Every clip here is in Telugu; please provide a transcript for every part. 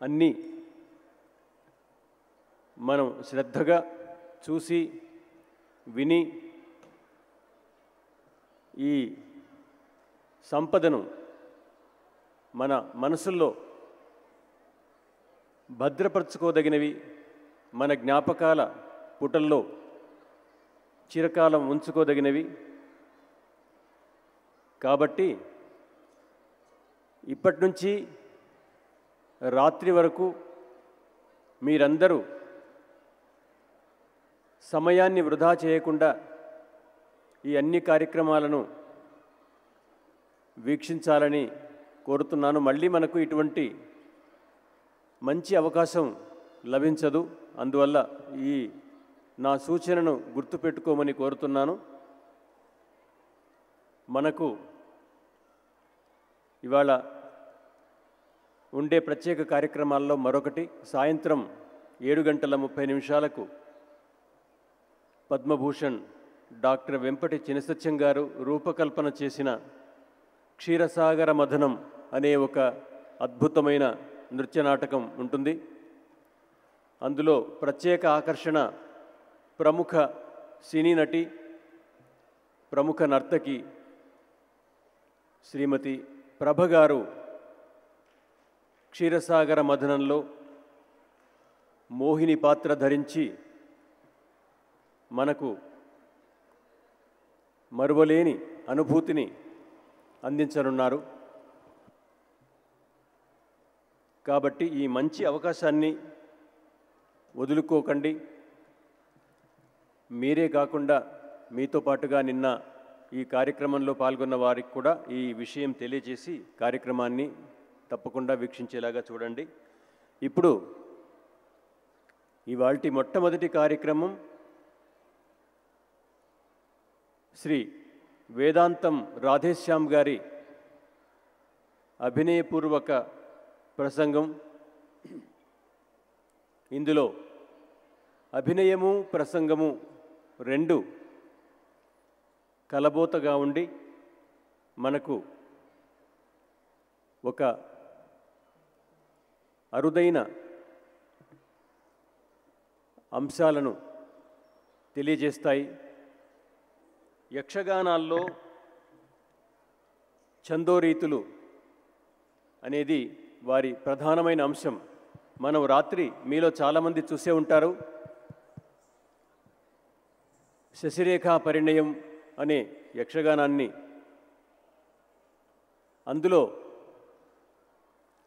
అన్నీ మనం శ్రద్ధగా చూసి విని ఈ సంపదను మన మనసుల్లో భద్రపరచుకోదగినవి, మన జ్ఞాపకాల పుటల్లో చిరకాలం ఉంచుకోదగినవి. కాబట్టి ఇప్పటి నుంచి రాత్రి వరకు మీరందరూ సమయాన్ని వృధా చేయకుండా ఈ అన్ని కార్యక్రమాలను వీక్షించాలని కోరుతున్నాను. మళ్ళీ మనకు ఇటువంటి మంచి అవకాశం లభించదు. అందువల్ల ఈ నా సూచనను గుర్తుపెట్టుకోమని కోరుతున్నాను. మనకు ఇవాళ ఉండే ప్రత్యేక కార్యక్రమాల్లో మరొకటి, సాయంత్రం 7:30 పద్మభూషణ్ డాక్టర్ వెంపటి చినసత్యం గారు రూపకల్పన చేసిన క్షీరసాగర మథనం అనే ఒక అద్భుతమైన నృత్య నాటకం ఉంటుంది. అందులో ప్రత్యేక ఆకర్షణ ప్రముఖ సినీ నటి, ప్రముఖ నర్తకి శ్రీమతి ప్రభ గారు క్షీరసాగర మథనంలో మోహిని పాత్ర ధరించి మనకు మరువలేని అనుభూతిని అందించనున్నారు. కాబట్టి ఈ మంచి అవకాశాన్ని వదులుకోకండి. మీరే కాకుండా మీతో పాటుగా నిన్న ఈ కార్యక్రమంలో పాల్గొన్న వారికి కూడా ఈ విషయం తెలియజేసి కార్యక్రమాన్ని తప్పకుండా వీక్షించేలాగా చూడండి. ఇప్పుడు ఇవాల్టి మొట్టమొదటి కార్యక్రమం శ్రీ వేదాంతం రాధేశ్యామ్ గారి అభినయపూర్వక ప్రసంగం. ఇందులో అభినయము ప్రసంగము రెండు కలబోతగా ఉండి మనకు ఒక అరుదైన అంశాలను తెలియజేస్తాయి. యక్షగానాల్లో ఛందోరీతులు అనేది వారి ప్రధానమైన అంశం. మనం రాత్రి మీలో చాలామంది చూసే ఉంటారు. శశిరేఖా పరిణయం అనే యక్షగానాన్ని. అందులో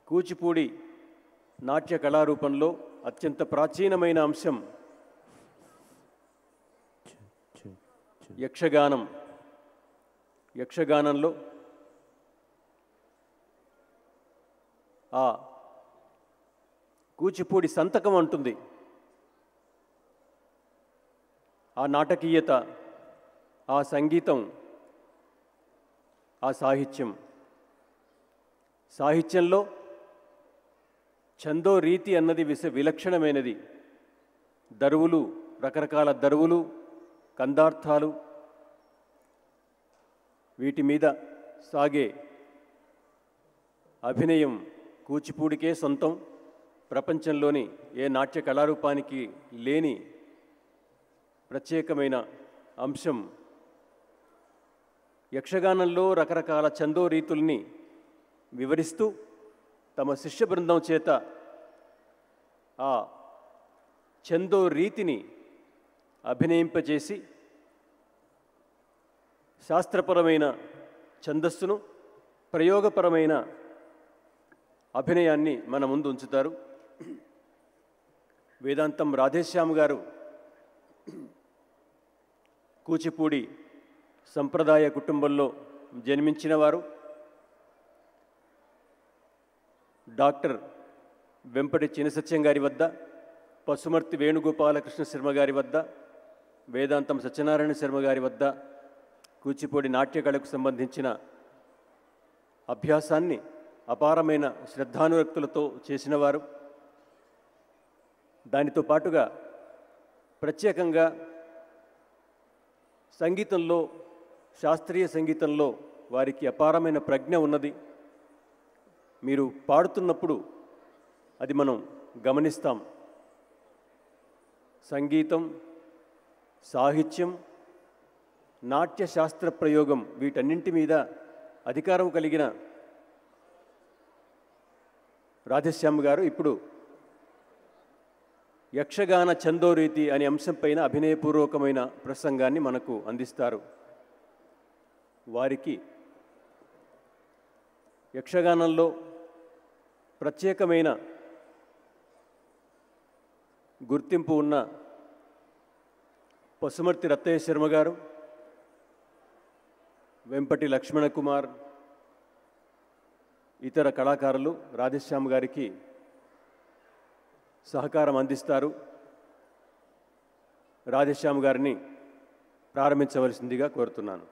కూచిపూడి నాట్య కళారూపంలో అత్యంత ప్రాచీనమైన అంశం యక్షగానం. యక్షగానంలో ఆ కూచిపూడి సంతకం అంటుంది. ఆ నాటకీయత, ఆ సంగీతం, ఆ సాహిత్యంలో ఛందో రీతి అన్నది విలక్షణమైనది. దరువులు, రకరకాల దరువులు, కందార్థాలు, వీటి మీద సాగే అభినయం కూచిపూడికే సొంతం. ప్రపంచంలోని ఏ నాట్య కళారూపానికి లేని ప్రత్యేకమైన అంశం. యక్షగానంలో రకరకాల ఛందో రీతుల్ని వివరిస్తూ తమ శిష్య బృందం చేత ఆ ఛందో రీతిని అభినయింపజేసి శాస్త్రపరమైన ఛందస్సును, ప్రయోగపరమైన అభినయాన్ని మన ముందు ఉంచుతారు. వేదాంతం రాధేశ్యామ్ గారు కూచిపూడి సంప్రదాయ కుటుంబంలో జన్మించినవారు. డాక్టర్ వెంపటి చినసత్యం గారి వద్ద, పసుమర్తి వేణుగోపాలకృష్ణ శర్మ గారి వద్ద, వేదాంతం సత్యనారాయణ శర్మ గారి వద్ద కూచిపూడి నాట్యకళకు సంబంధించిన అభ్యాసాన్ని అపారమైన శ్రద్ధానురక్తులతో చేసినవారు. దానితో పాటుగా ప్రత్యేకంగా సంగీతంలో, శాస్త్రీయ సంగీతంలో వారికి అపారమైన ప్రజ్ఞ ఉన్నది. మీరు పాడుతున్నప్పుడు అది మనం గమనిస్తాం. సంగీతం, సాహిత్యం, నాట్య శాస్త్ర ప్రయోగం వీటన్నింటి మీద అధికారం కలిగిన రాధేశ్యామ్ గారు ఇప్పుడు యక్షగాన ఛందోరీతి అనే అంశంపైన అభినయపూర్వకమైన ప్రసంగాన్ని మనకు అందిస్తారు. వారికి యక్షగానంలో ప్రత్యేకమైన గుర్తింపు ఉన్న పసుమర్తి రత్తయ్య శర్మ గారు, వెంపటి లక్ష్మణ కుమార్, ఇతర కళాకారులు రాధేశ్యామ్ గారికి సహకారం అందిస్తారు. రాధేశ్యామ్ గారిని ప్రారంభించవలసిందిగా కోరుతున్నాను.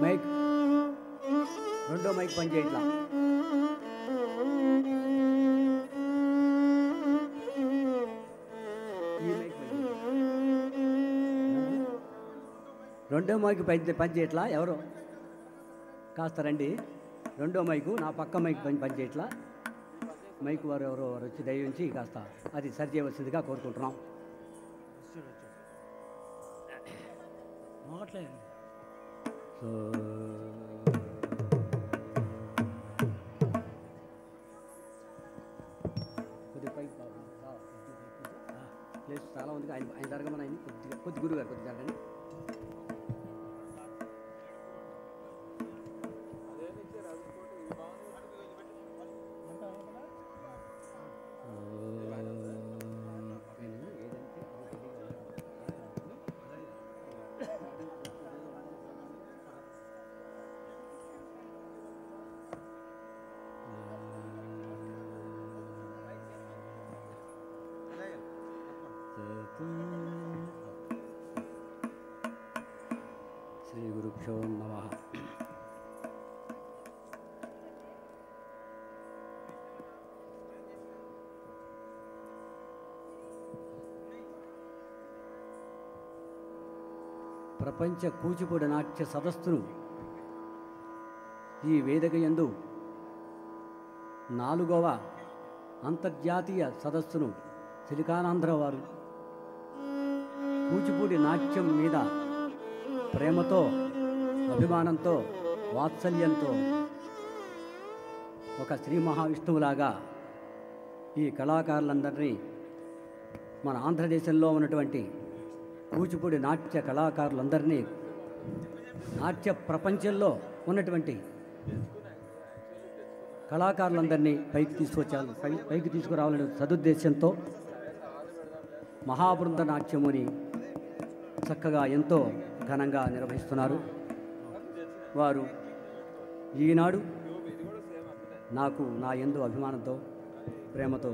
మైక్ రెండో మైక్ పనిచేయట్లా. రెండో మైక్ పనిచేయట్లా. ఎవరు కాస్త రండి. రెండో మైకు నా పక్క మైక్ పనిచేయట్లా. మైక్ వారు ఎవరో వచ్చి దయించి కాస్త అది సరి చేయవలసిందిగా కోరుకుంటున్నాం. కొద్దిగా పైకి ప్లేస్ చాలా ఉంది. ఆయన జరగమని ఆయన కొద్ది గురువు గారు కొద్ది జరగండి. శ్రీ గురుభ్యో నమః. ప్రపంచ కూచిపూడి నాట్య సదస్సును ఈ వేదిక యందు 4వ అంతర్జాతీయ సదస్సును సిలికానాంధ్ర వారు కూచిపూడి నాట్యం మీద ప్రేమతో, అభిమానంతో, వాత్సల్యంతో ఒక శ్రీ మహావిష్ణువులాగా ఈ కళాకారులందరినీ మన ఆంధ్రదేశంలో ఉన్నటువంటి కూచిపూడి నాట్య కళాకారులందరినీ నాట్య ప్రపంచంలో ఉన్నటువంటి కళాకారులందరినీ పైకి తీసుకురావాలనే సదుద్దేశంతో మహాబృంద నాట్యముని చక్కగా ఎంతో ఘనంగా నిర్వహిస్తున్నారు. వారు ఈనాడు నాకు నా యందు అభిమానంతో ప్రేమతో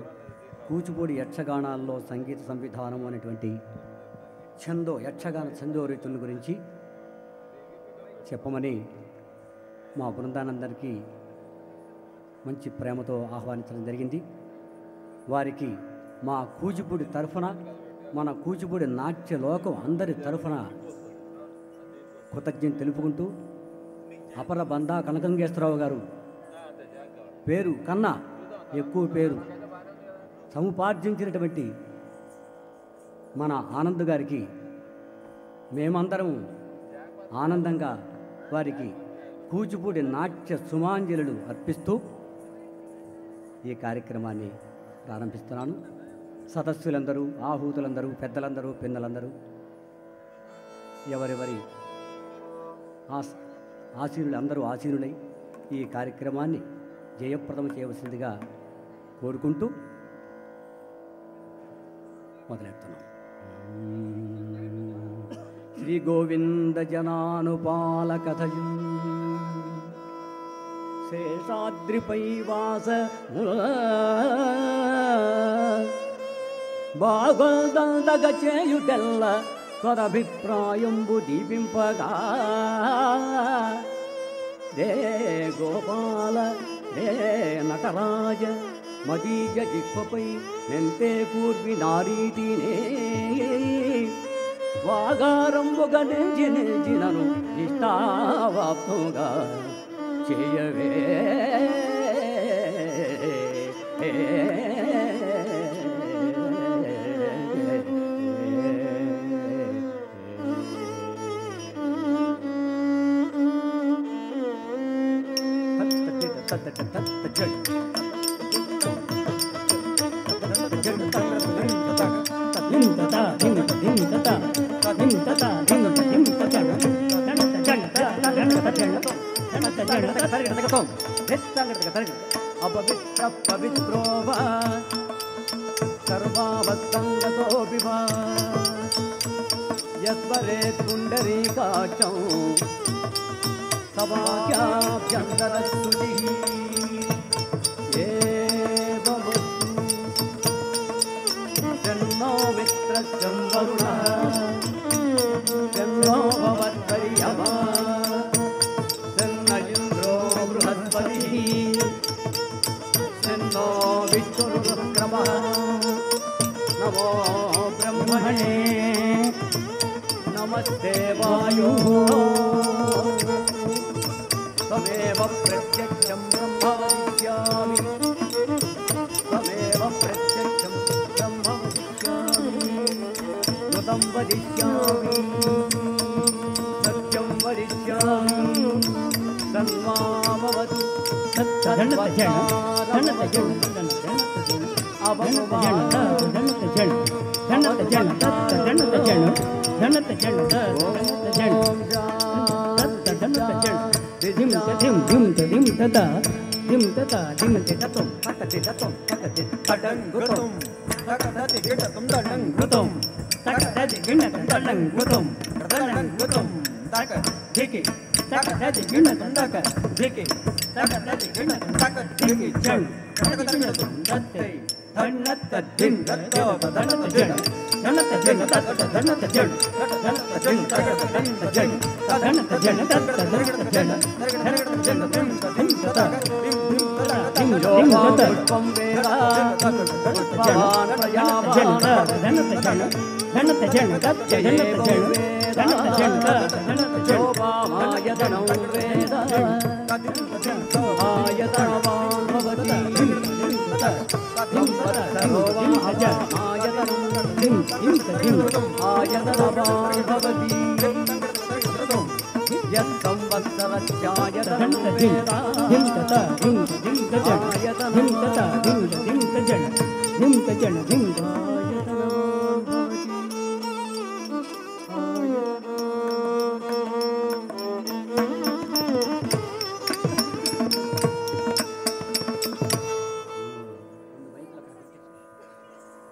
కూచిపూడి యక్షగానాల్లో సంగీత సంవిధానం అనేటువంటి యక్షగాన ఛందో రీతుల గురించి చెప్పమని మా బృందానందరికీ మంచి ప్రేమతో ఆహ్వానించడం జరిగింది. వారికి మా కూచిపూడి తరఫున, మన కూచిపూడి నాట్య లోకం అందరి తరఫున కృతజ్ఞత తెలుపుకుంటూ, అపర బందా కనకంగేశ్వరరావు గారు పేరు కన్నా ఎక్కువ పేరు సముపార్జించినటువంటి మన ఆనంద్ గారికి మేమందరం ఆనందంగా వారికి కూచిపూడి నాట్య సుమాంజలులు అర్పిస్తూ ఈ కార్యక్రమాన్ని ప్రారంభిస్తున్నాను. సదస్సులందరూ, ఆహూతులందరూ, పెద్దలందరూ, పిన్నలందరూ ఎవరెవరి ఆశీనులు అందరూ ఆశీనులై ఈ కార్యక్రమాన్ని జయప్రదం చేయవలసిందిగా కోరుకుంటూ మొదలెడుతున్నాం. శ్రీ గోవింద జనానుపాల కథయు శేషాద్రిపై వాస బాగోదగ చేయుటెల్ల స్వరభిప్రాయంబు దీపింపగా రే గోపాల రే నటరాజ మదీయ దిక్పపై నెంతే పూర్వి నారీతినే వాగారంబుగా నెంజినను ఇష్టావాప్తుగా చేయవే పవిత్రోవా సర్వావస్తంగతో వివా యస్వరే పుండరీకాక్షం సవాక్యాభ్యంతరస్తుతి జన్మో మిత్రస్యం వరుణ జన్మో భవద్వర్యమా జన్మ ఇంద్రో బృహస్పతి జన్మో విష్ణురుక్రమః నమో బ్రహ్మణే నమస్తే వాయో త్వమేవ ప్రత్యక్షం బ్రహ్మ వదిష్యామి త్వమేవ ప్రత్యక్షం బ్రహ్మ వదిష్యామి ఋతం వదిష్యామి సత్యం వదిష్యామి సన్మామవతు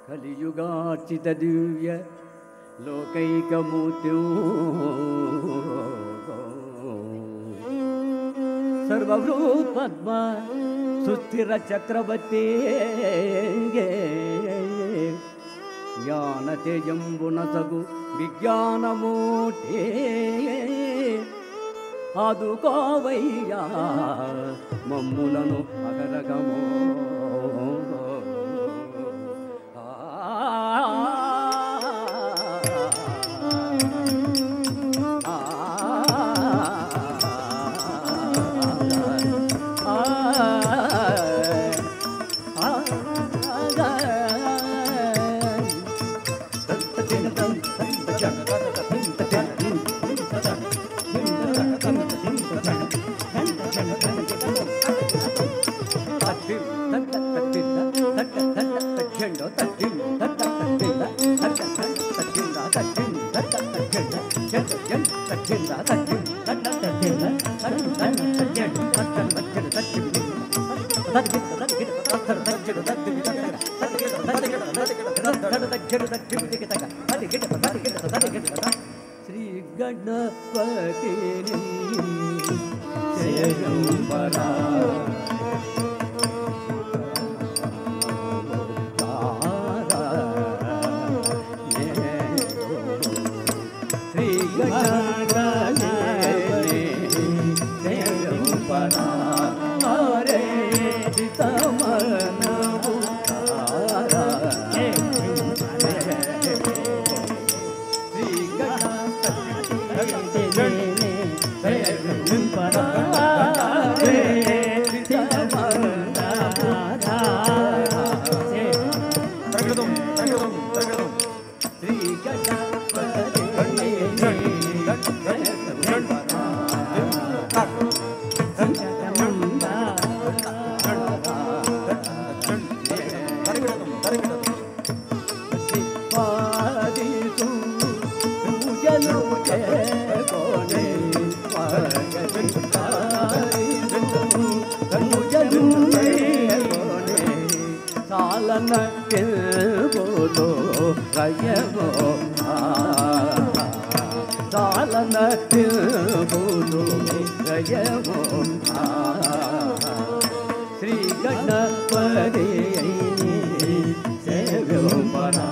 కలియుగార్చి భాసిత దివ్య లోకైకమూర్తి సర్వభూత్ పద్మ సుస్థిర చక్రవర్తి జ్ఞాన తేజంబునసగు విజ్ఞానమూర్తి ఆదుకోవయ్యా మమ్ములను అగరగమో శ్రీ గణపతి శయంబరా శ్రీ గణపతి శయంబరా హరే చితమనవు శ్రీ గణపతి సేవ్యంబరా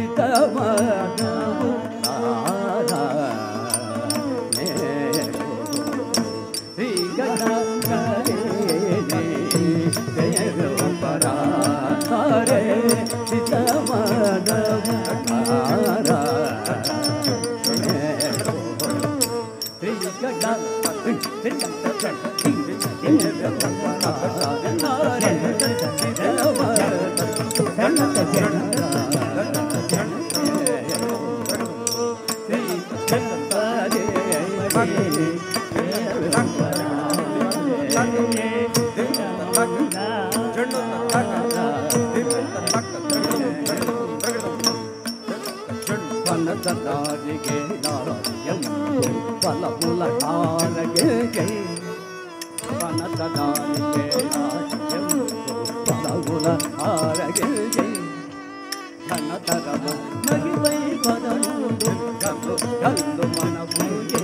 సీతమనవు శ్రీ గణపతి సేవ్యంబరా హరే సీతమనవు ఫలముల ఆరగే ఫలముల ఆరగే ఘనతరము మగిపై పదములు కల్లు మన పూజే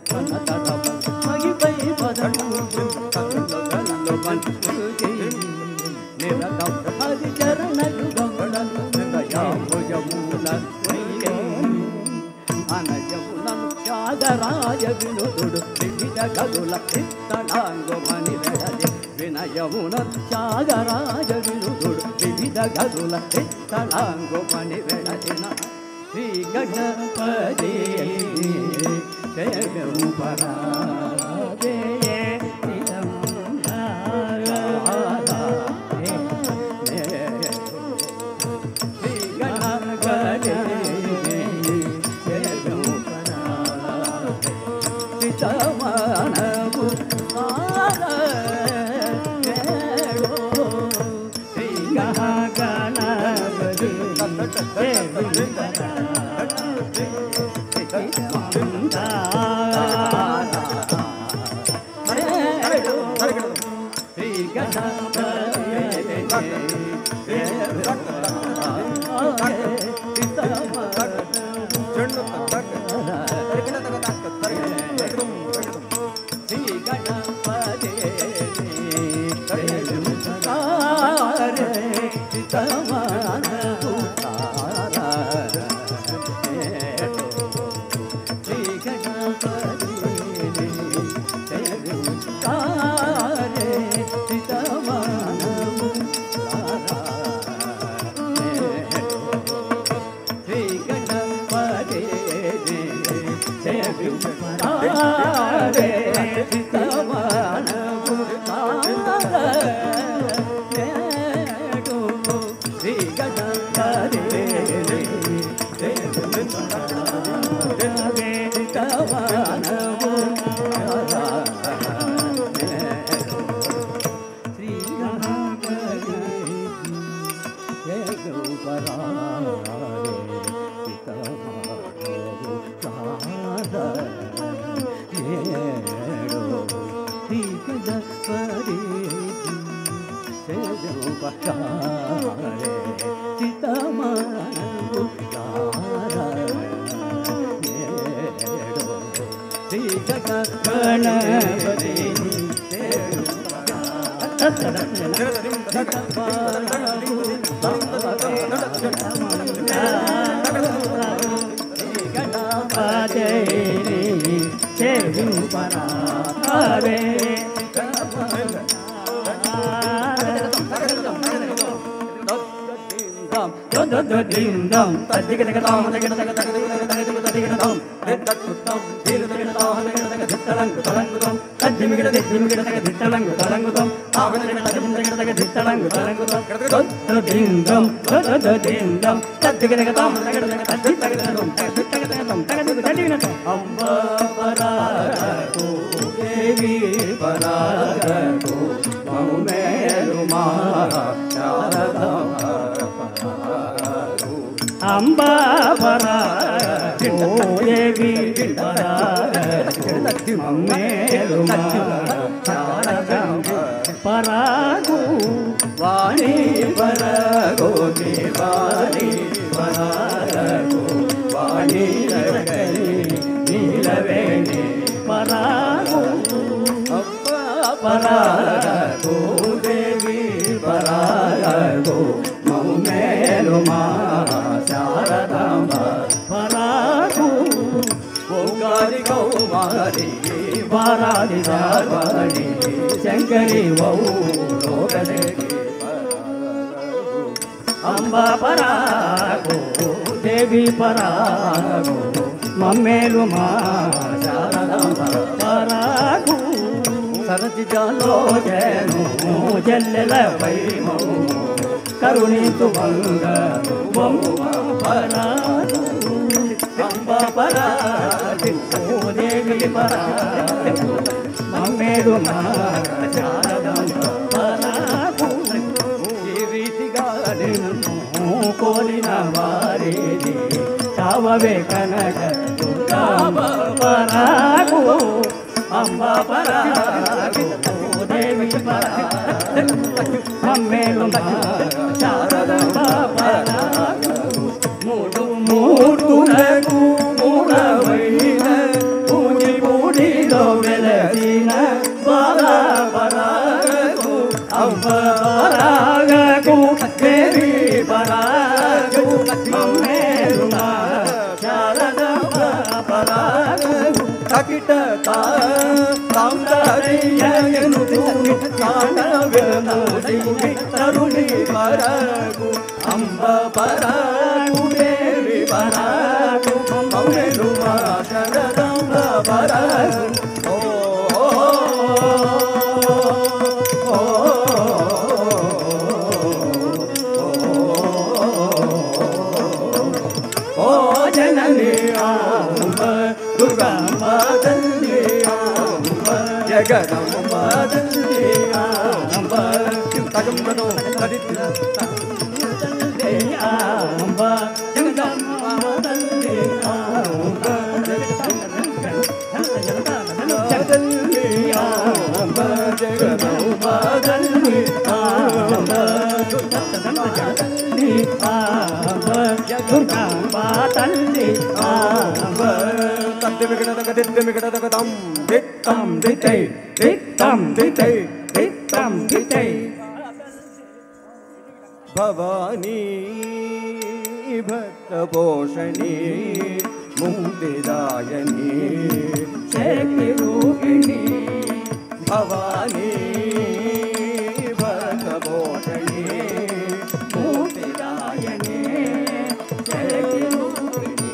ఘనతరము మగిపై పదములు కల్లు మన పూజే నిరతం హరి చరణలు గమనలు దయాభుజముల అనయములను త్యాగరాజ వినుతుడు వివిధ గదుల చిత్తడాంగమని వెడలి వినయమున త్యాగరాజ వినుతుడు వివిధ గదుల చిత్తడాంగమని వెడలిన శ్రీ గణపతి శయంబరా శ్రీ గణపతి శంకరి అంబా పరాగు దేవి పరాగు మమ్మేలు మా శారదాంబ పరాగు సరసి జాలోజను జల్లెలపై కరుణించు మంగళు పరాగు అంబా పరాగు దేవి పరాగు మమ్మేలు మా శారదాంబ పరాగు కోరిన వారిది కావవే కనక పరాగు అంబ పరాగు దేవి పరాగు మమ్మేలు శారదాంబ పరాగు మూడు మూర్తులకు మూడవైన పూజి పూడిలో వెలసిన బాలా పరాగు అంబ పరాగకు దేవి పరాగు మమ్మేలు శారదాంబ పరాగు తకిట తాందరియను కాణవెనూసి తరుణి పరాగు అంబ పరాగు దేవి పరాగు మమ్మేలు శారదాంబ పరాగు జగదంబ తగంబను అంబ భవానీ భక్త పోషణీ ముక్తిదాయని శక్తి రూపిణి భవానీ భక్త పోషణీ ముక్తిదాయని శక్తి రూపిణి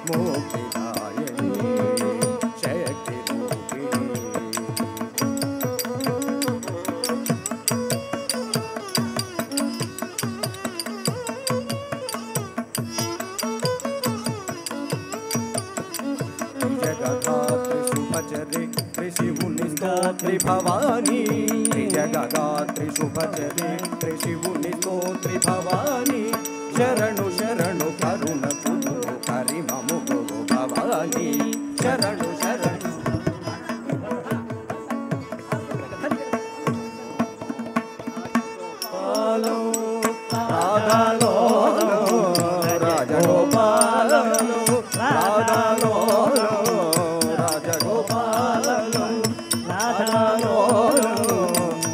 ముక్తిదాయని శక్తి రూపిణి स्तोत्री भवानी जगदात्री शुभचरित्री शिवुनि स्तोत्री भवानी शरणु शरणु करुण कुरु हरि मम गुरु भवानी शरणु शरणु राधा राजगोपाल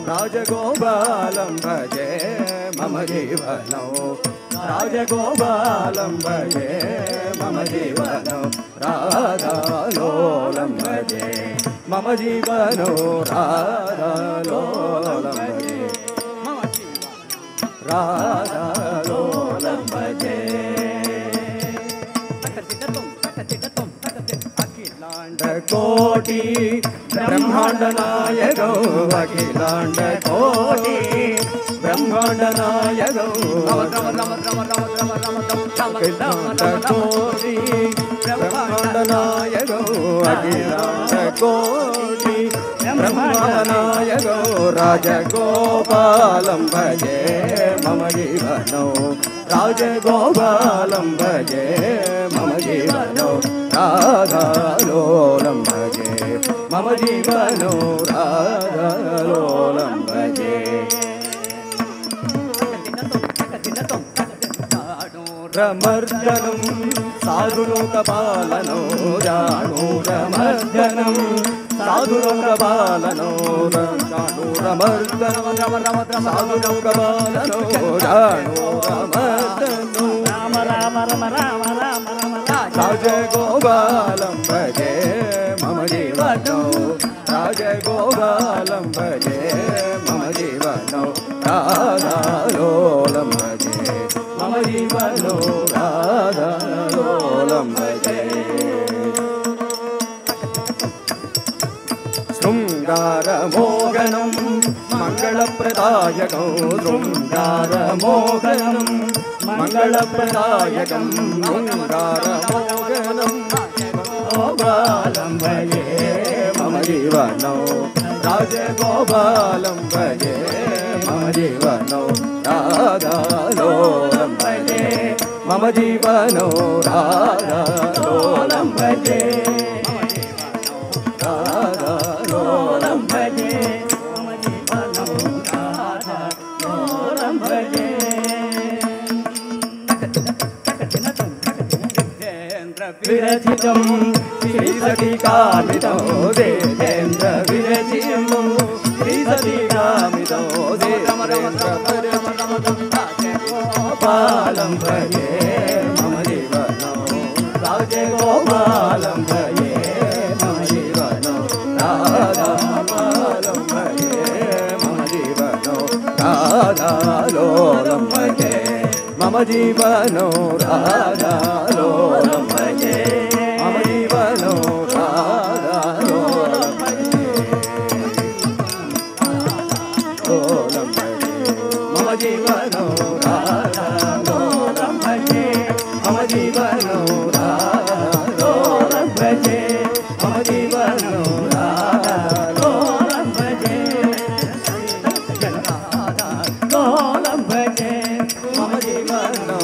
राजगोपालं भजे मम जीवनो राजगोपालं भजे मम जीवनो राधालोलं भजे मम जीवनो राधालोलं भजे राधालोलं भजे कोटि ब्रह्मांड नायको अखिलांड कोटि ब्रह्मांड नायको अखिलांड कोटि ब्रह्मांड नायको अखिलांड कोटि ब्रह्मांड नायको राजगोपालं भजे मम जीवनो राजगोपालं भजे मम जीवनो राधालोलं भजे मम जीवनो राधालोलं भजे रमर्दनं साधुलोकपालनो जानूरमर्दनं साधुलोकपालनो जानूरमर्दनं साधुलोकपालनो जानूरमर्दनो राम राम राम राम राम राजगोपालं भजे मम जीवनो राजगोपालं भजे मम जीवनो राधालोलं भजे मम जीवनो राधालोलं भजे शृङ्गारमोहनं मङ्गलप्रदायकं शृङ्गारमोहनं मङ्गलप्रदायकं शृङ्गारमोहनं गोपालं भजे मम जीवनो राजगोपालं भजे मम जीवनो राधालोलं भजे मम जीवनो राधालोलं भजे राधालोलं भजे मम जीवनो राधालोलं भजे विरचितं श्रीसखिकामितो देवेन्द्र विरचितं श्रीसखिकामितो गोपालं भजे मम जीवनो राजगोपालं भजे मम जीवनो राधालोलं भजे मम जीवनो राधालोलं भजे मम जीवनो राधालोलं भजे मम जीवनो राधालोलं भजे लोलं भजे मम जीवनो राधालोलं भजे मम जीवनो राधालोलं भजे मम जीवनो राधालोलं भजे राधालोलं भजे मम जीवनो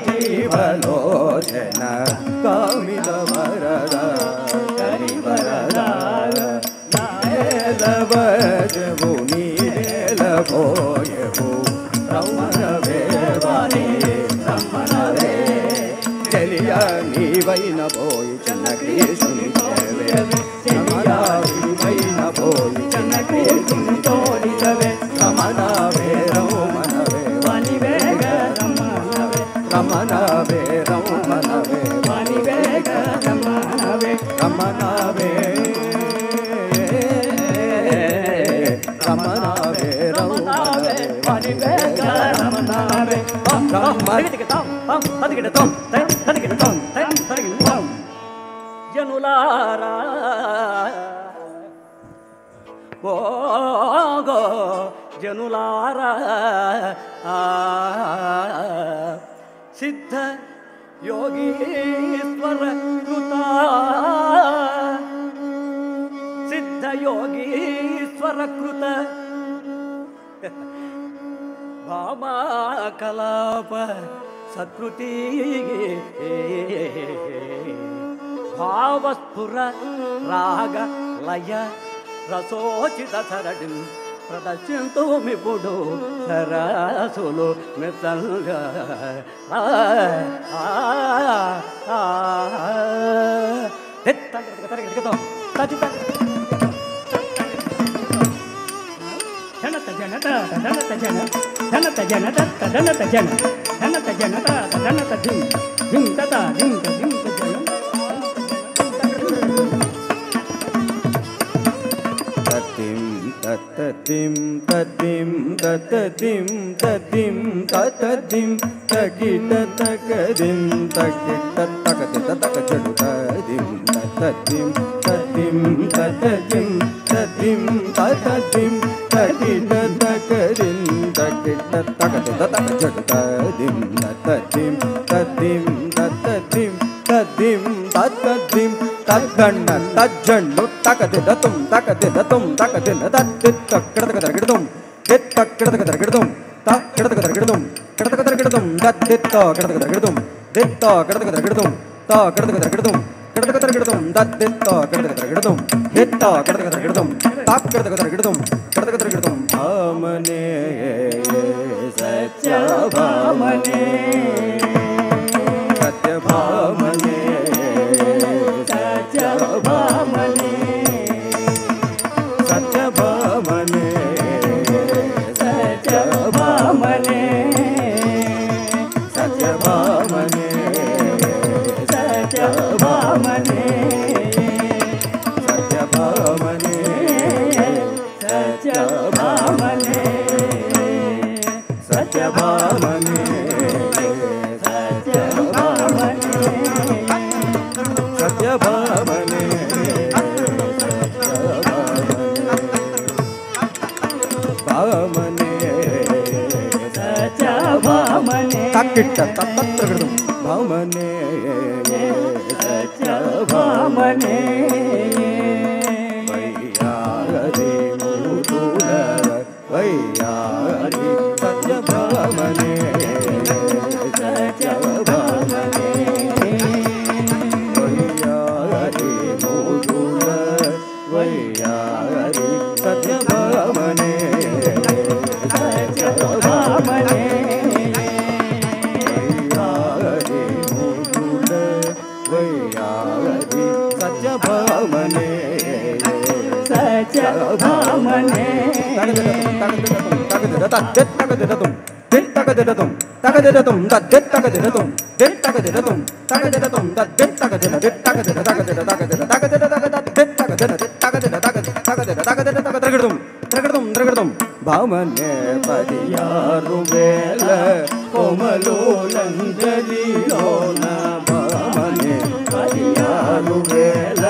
राजीवलोचन कामितवरदा करिवरदा వచ్చెవు నీలేలబోయెవు రమ్మనవే వాణి రమ్మనవే చెలియ నీవైన పోయి చిన్న కృష్ణుని చేవే చెలియ నీవైన పోయి చిన్న కృష్ణుని తోడినవే రమణవే రమణవే వాణి వేగ రమణవే రమణవే రమణవే వాణి వేగ రమణవే రమణవే రమణవే రమణవే వాణి వేగ రమణవే జనులారా ఓగో జనులారా సిద్ధ యోగీశ్వర కృత సిద్ధ యోగీశ్వర కృత భామాకలాప సత్కృతి భావస్ఫుర రాగ లయ రసోచిత సరళి ప్రదర్శింతూ మిప్పుడు సరసులు మెత్తల్గా జనత జనత జనత జన జనత జనత జనత జన జనత జనత జనత దిం దిం తత దిం దిం జన తతిం తతిం తతిం తతిం తతిం తకిట తకదిం తకిట తకదిత తకచడు తదిం తతిం తతిం తతిం తతిం తతిం తకిట తకదిం తకిట తకదిత తకచడు తదిం తతిం తతిం తతిం తదిం తతిం తగ్గన్న తజ్జండు తకదిదతుం తకదిదతుం తకదిన తక్కిడతకదరగిడతుం దిత్తక్కిడతకదరగిడతుం తక్కిడతకదరగిడతుం కిడతకదరగిడతుం దద్దిత్తో కిడతకదరగిడతుం దిత్తో కిడతకదరగిడతుం తో కిడతకదరగిడతుం కిడతకదరగిడతుం దద్దిత్తో కిడతకదరగిడతుం దిత్తో కిడతకదరగిడతుం తక్కిడతకదరగిడతుం కిడతకదరగిడతుం భామనే సత్యభామనే సత్యభామనే సత్యభామనే సత్యభామనే సత్యభామనే సత్యభామనే సత్యభామనే సత్యభామనే సత్యభామనే సత్యభామనే సత్యభామనే భామనే సత్యభామనే తక్కిట తత్రగడం భామనే సత్యభామనే వయ్యారి మూతుల వయ్యారి సత్యభామనే సత్యభామనే వయ్యారి మూతుల వయ్యారి సత్యభామనే సత్యభామనే వయ్యారి మూతుల వయ్యారి సత్యభామనే సత్యభామనే తగదదతం తగదదతం తగదదతం తగదదతం తగదదతం తగదదతం తగదదతం భామనే పదియారు వేల కోమలోలంజలిలోన భామనే పదియారు వేల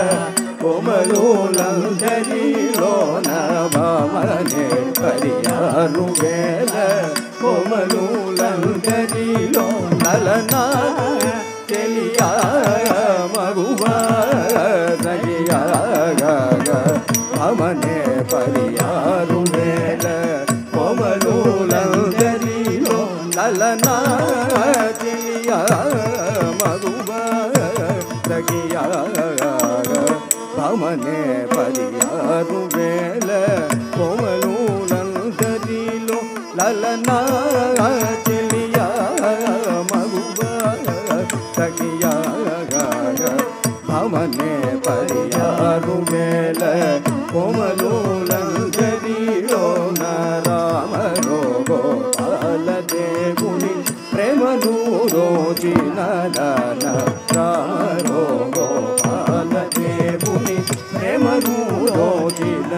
కోమలోలంజలిలోన భామనే పదియారు వేల కోమలోలంజలిలో నలనా చెలియా మగువా సగియా భామనే పదియారు వేల కోమలోలంజలిలో నలనా చెలియా మగువా సగియా భామనే పదియారు వేల కోమల చెలియా మగువ సఖియా భవనే పరియారు మేల కోమలోలందరిలో రామ గోపాల దేవుని ప్రేమను రోజున రామ గోపాల దేవుని ప్రేమను రోజున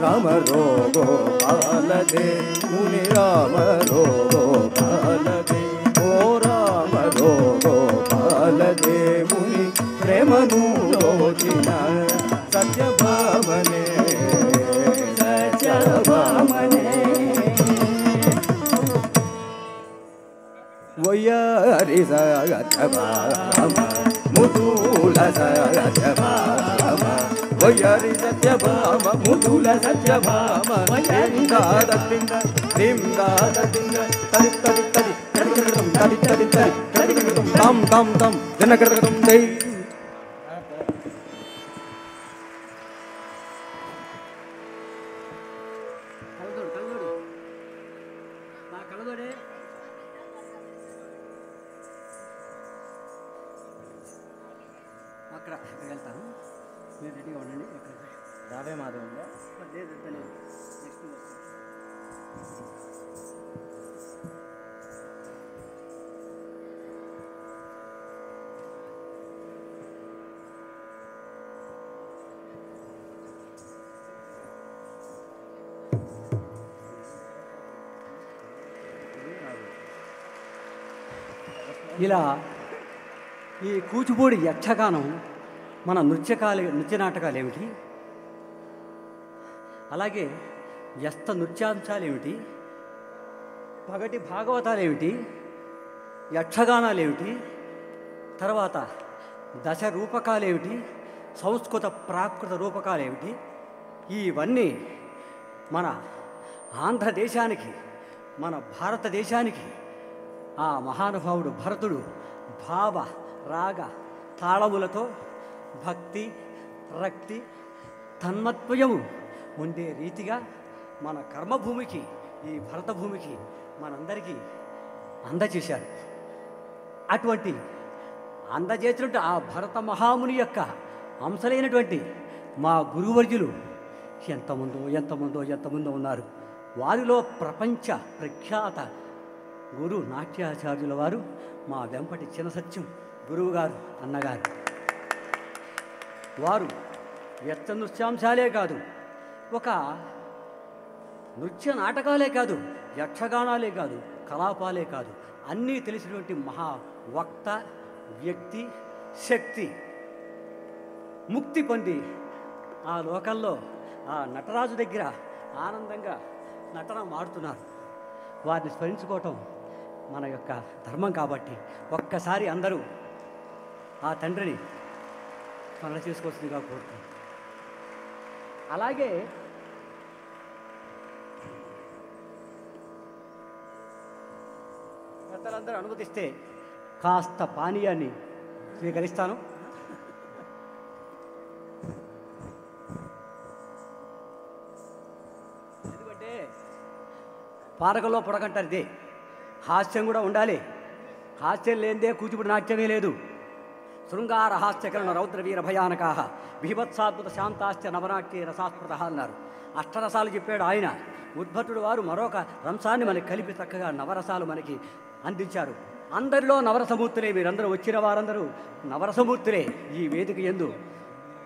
రామ గోపాల దేవుని రామ గోపాల ఓ రామ గోపాల దేవుని ప్రేమను రోజున సత్యభామనే సత్యభామనే వయ్యారి సత్యభామ ముదుల సత్యభామ వయ్యారి సత్యభామ ముదుల సత్యభామ దిందాదింద దిందాదింద తది తది తది కడిగడం తది తది తది కడిగడం తం తం తం దినకడగడం దై అక్కడ వెళ్తాను, మీరు రెడీగా ఉండండి. రావే మాధవ్ లేదు నెక్స్ట్ ఇలా ఈ కూచిపూడి యక్షగానం మన నృత్య నాటకాలు ఏమిటి, అలాగే వ్యస్త నృత్యాంశాలు ఏమిటి, పగటి భాగవతాలు ఏమిటి, యక్షగానాలు ఏమిటి, తర్వాత దశ రూపకాలు ఏమిటి, సంస్కృత ప్రాకృత రూపకాలు ఏమిటి, ఇవన్నీ మన ఆంధ్రదేశానికి మన భారతదేశానికి ఆ మహానుభావుడు భరతుడు భావ రాగ తాళములతో భక్తి రక్తి తన్మత్వయము ఉండే రీతిగా మన కర్మభూమికి ఈ భరతభూమికి మనందరికీ అందజేశారు. అటువంటి అందజేసినట్టు ఆ భరత మహాముని యొక్క అంశలైనటువంటి మా గురువర్యులు ఎంతమందో ఉన్నారు. వారిలో ప్రపంచ ప్రఖ్యాత గురు నాట్యాచార్యుల వారు మా వెంపటి చినసత్యం గురువుగారు అన్నగారు. వారు వ్యక్త నృత్యాంశాలే కాదు, ఒక నృత్య నాటకాలే కాదు, యక్షగానాలే కాదు, కలాపాలే కాదు, అన్నీ తెలిసినటువంటి మహావక్త వ్యక్తి శక్తి. ముక్తి పొంది ఆ లోకంలో ఆ నటరాజు దగ్గర ఆనందంగా నటన ఆడుతున్నారు. వారిని స్మరించుకోవటం మన యొక్క ధర్మం కాబట్టి ఒక్కసారి అందరూ ఆ తండ్రిని స్మరణ చేసుకోవాల్సిందిగా కోరుతున్నాను. అలాగే పెద్దలందరూ అనుమతిస్తే కాస్త పానీయాన్ని స్వీకరిస్తాను. ఎందుకంటే పారకల్లో పొడగంటారు, ఇదే హాస్యం కూడా ఉండాలి. హాస్యం లేనిదే కూచిపూడి నాట్యమే లేదు. శృంగార హాస్యకరణ రౌద్ర వీర భయానకాహ భీభత్సాద్భుత శాంతాశ్చ నవనాట్య రసాస్పృత అన్నారు. అష్టరసాలు చెప్పాడు ఆయన. ఉద్భటుడు వారు మరొక రంసాన్ని మనకి కలిపి చక్కగా నవరసాలు మనకి అందించారు. అందరిలో నవరసమూర్తులే, మీరందరూ వచ్చిన వారందరూ నవరసమూర్తులే. ఈ వేదిక యందు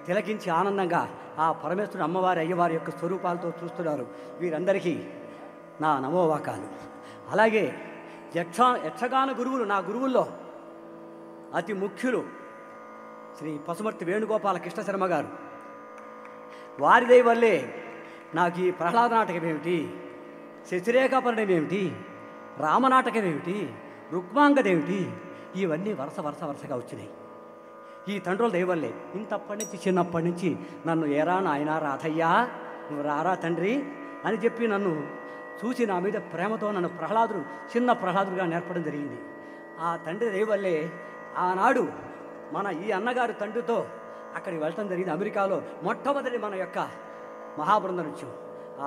తిలకించి ఆనందంగా ఆ పరమేశ్వరుడు అమ్మవారి అయ్యవారి యొక్క స్వరూపాలతో చూస్తున్నారు. వీరందరికీ నా నమోవాకాలు. అలాగే యక్షగాన గురువులు, నా గురువుల్లో అతి ముఖ్యులు శ్రీ పసుమర్తి వేణుగోపాల కృష్ణ శర్మ గారు. వారి దయ వల్లే నాకు ఈ ప్రహ్లాద నాటకం ఏమిటి, శశిరేఖాపరణం ఏమిటి, రామనాటకం ఏమిటి, రుక్మాంగదేమిటి, ఇవన్నీ వరుసగా వచ్చినాయి. ఈ తండ్రుల దయ వల్లే. ఇంతప్పటి నుంచి చిన్నప్పటి నుంచి నన్ను ఏరా నాయన రాధయ్యా నువ్వు రారా తండ్రి అని చెప్పి నన్ను చూసి నా మీద ప్రేమతో నన్ను చిన్న ప్రహ్లాదుడుగా నేర్పడం జరిగింది. ఆ తండ్రి దయ వల్లే ఆనాడు మన ఈ అన్నగారు తండ్రితో అక్కడికి వెళ్ళటం జరిగింది. అమెరికాలో మొట్టమొదటి మన యొక్క మహాబృంద నృత్యం.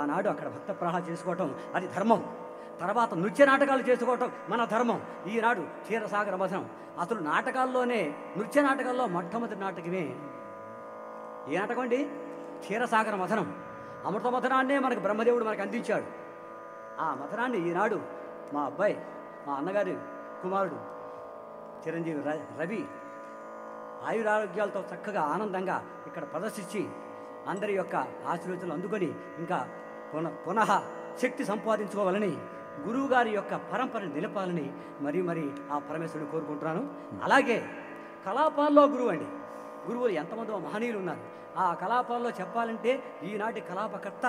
ఆనాడు అక్కడ భక్త ప్రహ్లాద చేసుకోవటం అది ధర్మం. తర్వాత నృత్య నాటకాలు చేసుకోవటం మన ధర్మం. ఈనాడు క్షీరసాగర మథనం. అసలు నాటకాల్లోనే నృత్య నాటకాల్లో మొట్టమొదటి నాటకమే ఏ నాటకం అండి? క్షీరసాగర మథనం. అమృత మథనాన్నే మనకు బ్రహ్మదేవుడు మనకు అందించాడు. ఆ మథనాన్ని ఈనాడు మా అబ్బాయి, మా అన్నగారి కుమారుడు చిరంజీవి రవి ఆయురారోగ్యాలతో చక్కగా ఆనందంగా ఇక్కడ ప్రదర్శించి అందరి యొక్క ఆశీర్వచనలు అందుకొని ఇంకా పునః శక్తి సంపాదించుకోవాలని, గురువుగారి యొక్క పరంపరను నిలపాలని మరీ ఆ పరమేశ్వరుని కోరుకుంటున్నాను. అలాగే కలాపాల్లో గురువు అండి. గురువులు ఎంతమందో మహనీయులు ఉన్నారు. ఆ కలాపాల్లో చెప్పాలంటే ఈనాటి కలాపకర్త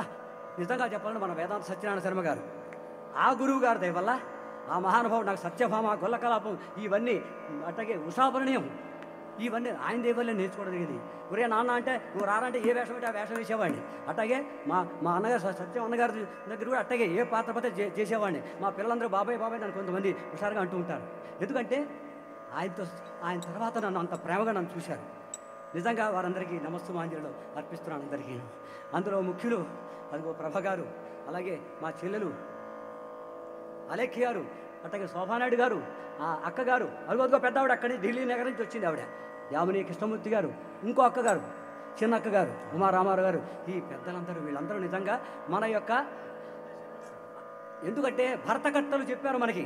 నిజంగా చెప్పాలంటే మన వేదాంత సత్యనారాయణ శర్మ గారు. ఆ గురువు గారి దయ వల్ల ఆ మహానుభావుడు నాకు సత్యభామ, గొల్ల కలాపం ఇవన్నీ అట్లాగే ఉషాభరణీయం ఇవన్నీ ఆయన దేవల్లే నేర్చుకోవడం జరిగింది. ఒరే నాన్న అంటే నువ్వు రారంటే ఏ వేషం అంటే ఆ వేషం వేసేవాడిని. అట్లాగే మా అన్నగారు సత్యం అన్నగారి దగ్గర కూడా అట్లాగే ఏ పాత్ర పత్ర చేసేవాడిని. మా పిల్లలందరూ బాబాయ్ నన్ను కొంతమంది హుషారుగా అంటూ ఉంటారు. ఎందుకంటే ఆయన తర్వాత నన్ను అంత ప్రేమగా నన్ను చూశారు. నిజంగా వారందరికీ నమస్తమాంజలిలో అర్పిస్తున్నాను అందరికీ. అందులో ముఖ్యులు అదిగో ప్రభ గారు, అలాగే మా చెల్లెలు అలేఖ్య గారు, అట్లాగే శోభానాయుడు గారు, ఆ అక్కగారు, అదిగో పెద్ద ఆవిడ అక్కడి ఢిల్లీ నగరం నుంచి వచ్చింది ఆవిడ యామిని కృష్ణమూర్తి గారు, ఇంకో అక్కగారు చిన్న అక్కగారు ఉమారామారావు గారు. ఈ పెద్దలందరూ వీళ్ళందరూ నిజంగా మన యొక్క ఎందుకంటే భర్తకర్తలు చెప్పారు మనకి,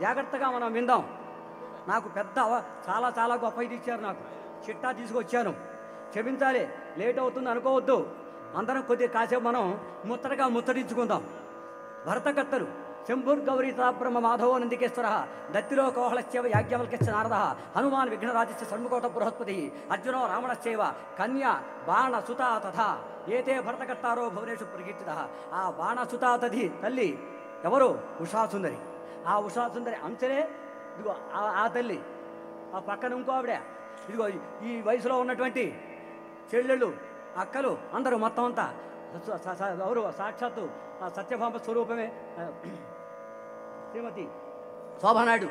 జాగ్రత్తగా మనం విందాం. నాకు పెద్ద చాలా గొప్ప ఇది ఇచ్చారు. నాకు చిట్టా తీసుకొచ్చాను, క్షమించాలి లేట్ అవుతుంది అనుకోవద్దు. అందరం కొద్దిగా కాసేపు మనం ముచ్చటించుకుందాం. భరతకర్తలు శంభుర్గౌరీతా బ్రహ్మ మాధవో నందికేశ్వర దత్తిలో కోహళశ్చైవ యాజ్ఞవల్క్యశ్చ నారదః హనుమాన్ విఘ్నరాజశ్చ షణ్ముఖోట బృహస్పతి అర్జునో రావణశ్చైవ కన్యా బాణసుతా తథా ఏతే భరతకర్తారో భువనేషు ప్రకీర్తితః. ఆ బాణసుతాతది తల్లి ఎవరు? ఉషాసుందరి. ఆ ఉషాసుందరి అంశలే ఇదిగో ఆ తల్లి. ఆ పక్కన ఇంకో ఆవిడ, ఇదిగో ఈ వయసులో ఉన్నటువంటి చెల్లెళ్ళు అక్కలు అందరూ మొత్తం అంతా ఎవరు? సాక్షాత్తు సత్యభామ స్వరూపమే శ్రీమతి శోభానాయుడు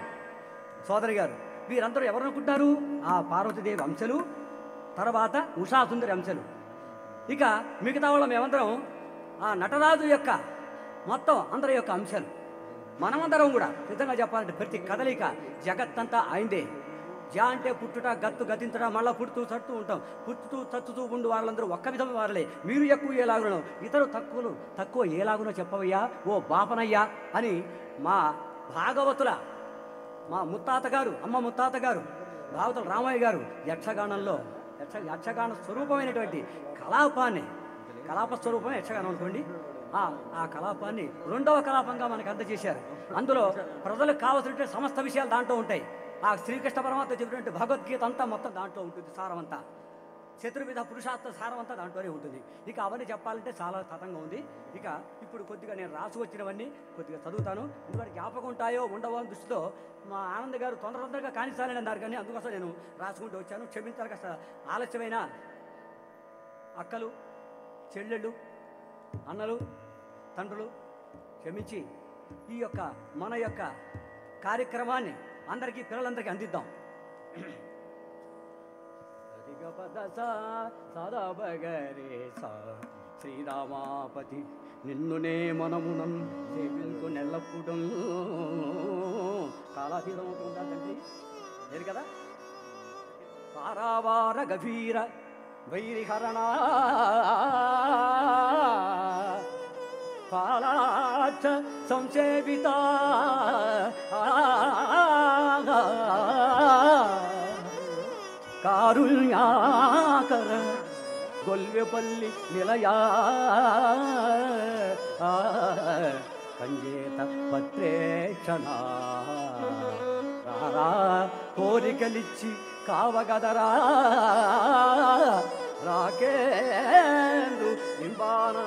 సోదరి గారు. వీరందరూ ఎవరు అనుకుంటారు? ఆ పార్వతీదేవి అంశలు, తర్వాత ఉషాసుందరి అంశలు. ఇక మిగతా వాళ్ళం మేమందరం ఆ నటరాజు యొక్క మొత్తం అందరి యొక్క అంశాలు. మనమందరం కూడా నిజంగా చెప్పాలంటే ప్రతి కదలిక జగత్తంతా అయిందే. జా అంటే పుట్టుట, గత్తు గతించడం, మళ్ళీ పుడుతూ చడుతూ ఉంటాం. పుట్టుతూ చచ్చుతూ ఉండు వాళ్ళందరూ ఒక్క విధమైన వారలే. మీరు ఎక్కువ ఏలాగునో ఇతరు తక్కువ ఏలాగునో చెప్పవయ్యా ఓ బాపనయ్యా అని మా భాగవతుల మా ముత్తాత గారు, అమ్మ ముత్తాత గారు భాగవతుల రామయ్య గారు యక్షగానంలో యక్షగాన స్వరూపమైనటువంటి కలాప స్వరూపమే యక్షగానం అనుకోండి. ఆ కలాపాన్ని రెండవ కలాపంగా మనకు అందజేశారు. అందులో ప్రజలకు కావాల్సినటువంటి సమస్త విషయాలు దాంట్లో ఉంటాయి. ఆ శ్రీకృష్ణ పరమాత్మ చెప్పినటువంటి భగవద్గీత అంతా మొత్తం దాంట్లో ఉంటుంది. సారమంతా చతుర్విధ పురుషార్థ సారం అంతా దాంట్లోనే ఉంటుంది. ఇక అవన్నీ చెప్పాలంటే చాలా తతంగా ఉంది. ఇక ఇప్పుడు కొద్దిగా నేను రాసి వచ్చినవన్నీ కొద్దిగా చదువుతాను. ఎందుకంటే జ్ఞాపకం ఉంటాయో ఉండవో అని దృష్టితో మా ఆనంద్ గారు తొందరగా కానిస్తానని అన్నారు, కానీ అందుకోసం నేను రాసుకుంటూ వచ్చాను. క్షమించాలి, కాస్త ఆలస్యమైన అక్కలు, చెల్లెళ్ళు, అన్నలు, తండ్రులు క్షమించి ఈ యొక్క మన యొక్క కార్యక్రమాన్ని అందరికీ పిల్లలందరికీ అందిద్దాం. శ్రీరామాపతి నిన్నునే మనమునం సేవించు నెల్లప్పుడు కాలాతీతం అవుతుందా తండ్రి? లేదు కదా. పారావార గభీర వైరిహరణ పాలాచ సంసేవిత కారుణ్యాకర గొల్వెపల్లి నిలయా కంజేత పత్రేక్షణ రారా కోరికలిచ్చి కావగదరా రాకేందు నింబానా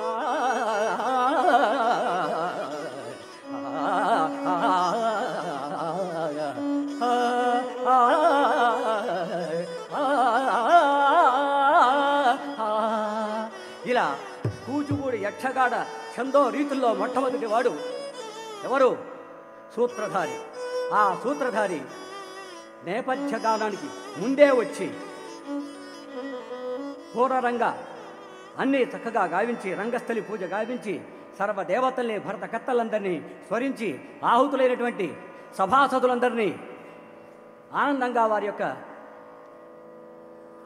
ఇలా కూచిపూడి యక్షగాడ ఛందో రీతుల్లో మొట్టమొదటి వాడు ఎవరు? సూత్రధారి. ఆ సూత్రధారి నేపథ్య గానానికి ముందే వచ్చి పూర్వరంగా అన్నీ చక్కగా గావించి రంగస్థలి పూజ గావించి సర్వదేవతల్ని భరతకర్తలందరినీ స్మరించి ఆహుతులైనటువంటి సభాసదులందరినీ ఆనందంగా వారి యొక్క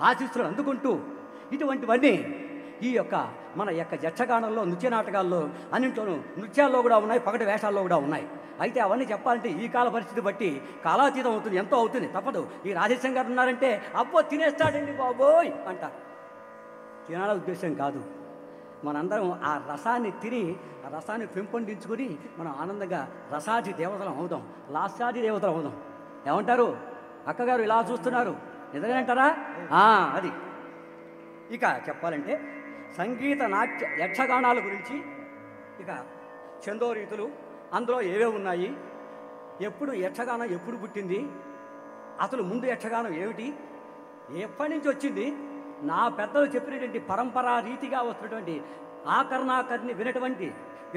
ఆశీస్సులు అందుకుంటూ ఇటువంటివన్నీ ఈ యొక్క మన యొక్క యక్షగానంలో నృత్య నాటకాల్లో అన్నింటిలోనూ నృత్యాల్లో కూడా ఉన్నాయి, పగటి వేషాల్లో కూడా ఉన్నాయి. అయితే అవన్నీ చెప్పాలంటే ఈ కాల పరిస్థితి బట్టి కాలాతీతం అవుతుంది, ఎంతో అవుతుంది, తప్పదు. ఈ రాధేశ్యం గారు ఉన్నారంటే అబ్బో తినేస్తాడండి బాబోయ్ అంటారు. తినాల ఉద్దేశం కాదు, మనందరం ఆ రసాన్ని తిని ఆ రసాన్ని పెంపొందించుకుని మనం ఆనందంగా రసాది దేవతలం అవుదాం, లాస్యాది దేవతలం అవుదాం. ఏమంటారు అక్కగారు ఇలా చూస్తున్నారు, నిజమేంటారా? అది. ఇక చెప్పాలంటే సంగీత నాట్య యక్షగానాల గురించి ఇక చందోరీతులు అందులో ఏవేవి ఉన్నాయి, ఎప్పుడు యక్షగానం ఎప్పుడు పుట్టింది, అసలు ముందు యక్షగానం ఏమిటి, ఎప్పటి నుంచి వచ్చింది, నా పెద్దలు చెప్పినటువంటి పరంపరా రీతిగా వస్తున్నటువంటి ఆకర్ణాకర్ణి వినటువంటి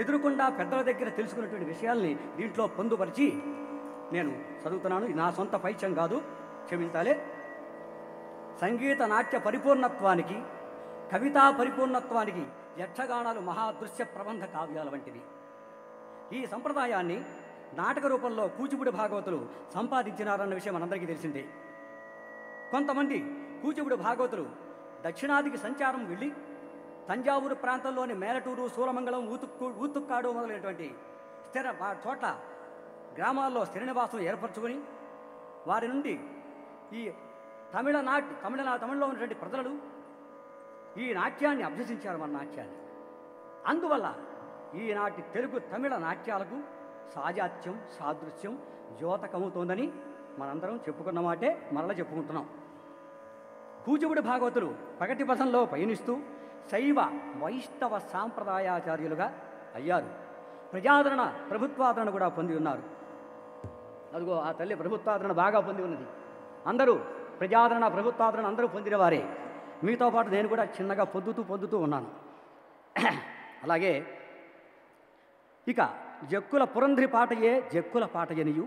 ఎదురుకుండా పెద్దల దగ్గర తెలుసుకున్నటువంటి విషయాల్ని దీంట్లో పొందుపరిచి నేను చదువుతున్నాను. నా సొంత పైత్యం కాదు, క్షమించాలి. సంగీత నాట్య పరిపూర్ణత్వానికి, కవితా పరిపూర్ణత్వానికి యక్షగానాలు మహాదృశ్య ప్రబంధ కావ్యాల వంటివి. ఈ సంప్రదాయాన్ని నాటక రూపంలో కూచిపూడి భాగవతులు సంపాదించినారన్న విషయం మనందరికీ తెలిసిందే. కొంతమంది కూచిపూడి భాగవతులు దక్షిణాదికి సంచారం వెళ్ళి తంజావూరు ప్రాంతంలోని మేలటూరు, సూరమంగళం, ఊతుక్కాడు మొదలైనటువంటి స్థిర చోట్ల గ్రామాల్లో స్థిర నివాసం ఏర్పరచుకొని వారి నుండి ఈ తమిళలో ఉన్నటువంటి ప్రజలు ఈ నాట్యాన్ని అభ్యసించారు, మన నాట్యాన్ని. అందువల్ల ఈనాటి తెలుగు తమిళ నాట్యాలకు సాజాత్యం, సాదృశ్యం, ద్యోతకమవుతోందని మనందరం చెప్పుకున్న మాటే మరలా చెప్పుకుంటున్నాం. కూచిపూడి భాగవతులు పగటి పథంలో పయనిస్తూ శైవ వైష్ణవ సాంప్రదాయాచార్యులుగా అయ్యారు. ప్రజాదరణ, ప్రభుత్వాదరణ కూడా పొంది ఉన్నారు. అదిగో ఆ తల్లి ప్రభుత్వాదరణ బాగా పొంది ఉన్నది. అందరూ ప్రజాదరణ, ప్రభుత్వాదరణ అందరూ పొందిన వారే. మీతో పాటు నేను కూడా చిన్నగా పొందుతూ ఉన్నాను. అలాగే ఇక జక్కుల పురంధ్రి పాటయే జక్కుల పాటయనియు,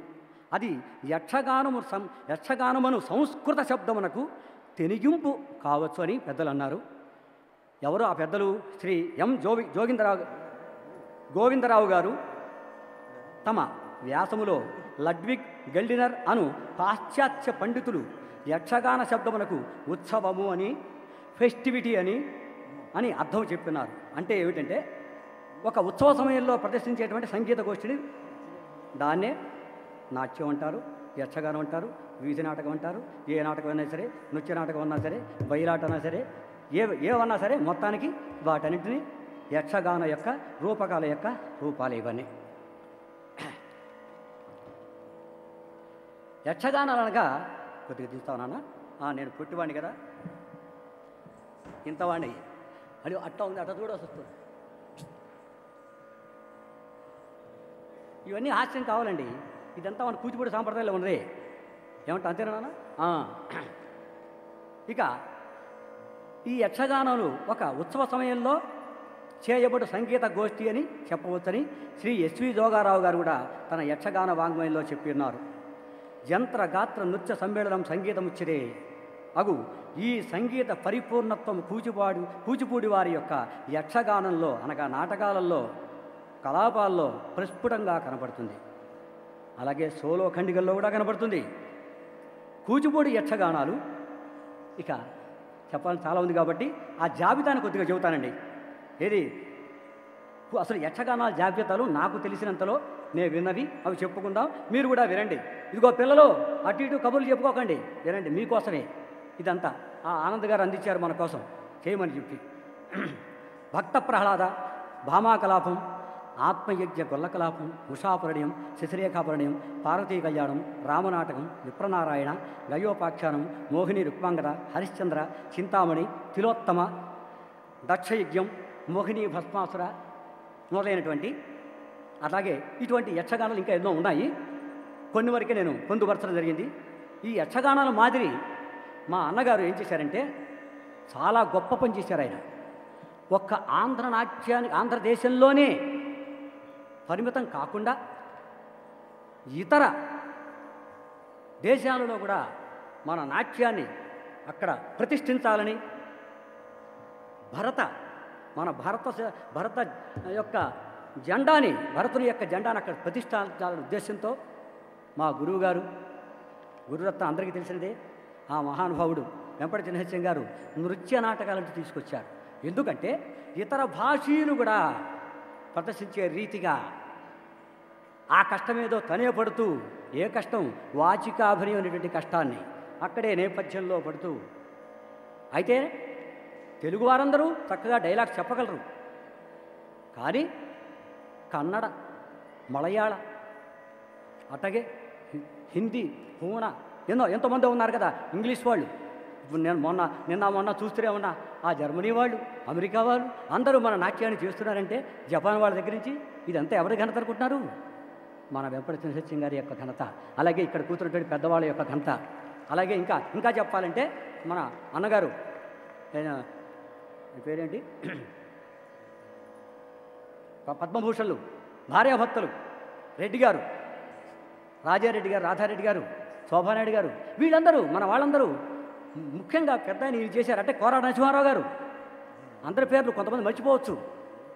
అది యక్షగానమును సంస్కృత శబ్దమునకు తెనిగింపు కావచ్చు అని పెద్దలు అన్నారు. ఎవరు ఆ పెద్దలు? శ్రీ ఎం గోవిందరావు గారు తమ వ్యాసములో లడ్విగ్ గెల్డినర్ అను పాశ్చాత్య పండితులు యక్షగాన శబ్దమునకు ఉత్సవము అని, ఫెస్టివిటీ అని అర్థం చెప్పినారు. అంటే ఏమిటంటే ఒక ఉత్సవ సమయంలో ప్రదర్శించేటువంటి సంగీత గోష్ఠిని దాన్నే నాట్యం అంటారు, యక్షగానం అంటారు, వీధి నాటకం అంటారు. ఏ నాటకం అయినా సరే, నృత్య నాటకం అన్నా సరే, బయలాట అన్నా సరే, ఏవన్నా సరే, మొత్తానికి వాటన్నింటినీ యక్షగాన యొక్క రూపకాల యొక్క రూపాలు ఇవన్నీ. యక్షగానాలు అనగా కొద్దిగా తీస్తావునా, నేను పుట్టివాడిని కదా, ఇంతవాడిని అని అట్ట ఉంది, అట్ట చూడాల్సి వస్తుంది. ఇవన్నీ హాస్యం కావాలండి. ఇదంతా మన కూచిపూడి సాంప్రదాయంలో ఉన్నదే. ఏమంటా అంతేనా? ఇక ఈ యక్షగానాలు ఒక ఉత్సవ సమయంలో చేయబడు సంగీత గోష్ఠి అని చెప్పవచ్చని శ్రీ ఎస్వి జోగారావు గారు కూడా తన యక్షగాన వాంగ్మయంలో చెప్పి ఉన్నారు. యంత్ర గాత్ర నృత్య సమ్మేళనం సంగీతముచ్చిరే అగు ఈ సంగీత పరిపూర్ణత్వం కూచిపూడి వారి యొక్క యక్షగానంలో అనగా నాటకాలలో, కలాపాల్లో ప్రస్ఫుటంగా కనపడుతుంది. అలాగే సోలో ఖండికల్లో కూడా కనపడుతుంది. కూచిపూడి యక్షగానాలు ఇక చెప్పాలని చాలా ఉంది కాబట్టి ఆ జాబితాను కొద్దిగా చెబుతానండి. ఏది అసలు యక్షగానాల జాబితాలు నాకు తెలిసినంతలో నేను విన్నవి అవి చెప్పుకుందాం, మీరు కూడా వినండి. ఇదిగో పిల్లలు అటు ఇటు కబుర్లు చెప్పుకోకండి, వినండి, మీకోసమే ఇదంతా. ఆ ఆనంద్ గారు అందించారు మన కోసం చేయమని చెప్పి. భక్త ప్రహ్లాద, భామాకలాపం, ఆత్మయజ్ఞ గొల్లకలాపం, ఉషాపరణయం, శశిరేఖాపరణయం, పార్వతీ కళ్యాణం, రామనాటకం, విప్రనారాయణ, గయోపాఖ్యానం, మోహిని రుక్మాంగద, హరిశ్చంద్ర, చింతామణి, తిలోత్తమ, దక్షయజ్ఞం, మోహిని భస్మాసుర మొదలైనటువంటి, అలాగే ఇటువంటి యక్షగానాలు ఇంకా ఎన్నో ఉన్నాయి. కొన్ని వరకే నేను పొందుపరచడం జరిగింది. ఈ యక్షగానాల మాదిరి మా అన్నగారు ఏం చేశారంటే చాలా గొప్ప పని చేశారు. ఆయన ఒక్క ఆంధ్రదేశంలోనే పరిమితం కాకుండా ఇతర దేశాలలో కూడా మన నాట్యాన్ని అక్కడ ప్రతిష్ఠించాలని భరత యొక్క జెండాని భరతుని యొక్క జెండాను అక్కడ ప్రతిష్ఠించాలనే ఉద్దేశంతో మా గురువుగారు గురురత్న అందరికీ తెలిసినదే ఆ మహానుభావుడు వెంపటి చిన్నహత్యం గారు నృత్య నాటకాలను తీసుకొచ్చారు. ఎందుకంటే ఇతర భాషీయులు కూడా ప్రదర్శించే రీతిగా ఆ కష్టమేదో తనే పడుతూ ఏ కష్టం వాచికాభినయం అనేటువంటి కష్టాన్ని అక్కడే నేపథ్యంలో పడుతూ అయితే తెలుగు వారందరూ చక్కగా డైలాగ్స్ చెప్పగలరు. కానీ కన్నడ, మలయాళ, అట్లాగే హిందీ, పూణ ఎంతోమంది ఉన్నారు కదా ఇంగ్లీష్ వాళ్ళు. ఇప్పుడు నేను నిన్న చూస్తూనే ఉన్నా ఆ జర్మనీ వాళ్ళు, అమెరికా వాళ్ళు అందరూ మన నాట్యాన్ని చేస్తున్నారంటే జపాన్ వాళ్ళ దగ్గర నుంచి ఇదంతా ఎవరి ఘనత అనుకుంటున్నారు? మన వెంపటి చిన్నసత్యం గారి యొక్క ఘనత. అలాగే ఇక్కడ కూతురున్నటువంటి పెద్దవాళ్ళ యొక్క ఘనత. అలాగే ఇంకా చెప్పాలంటే మన అన్నగారు పేరేంటి పద్మభూషణులు భార్యాభర్తలు రెడ్డి గారు, రాజారెడ్డి గారు, రాధారెడ్డి గారు, శోభానాయుడు గారు, వీళ్ళందరూ మన వాళ్ళందరూ ముఖ్యంగా పెద్ద ఆయన ఇది చేశారు. అంటే కోరాడ నరసింహారావు గారు, అందరి పేర్లు కొంతమంది మర్చిపోవచ్చు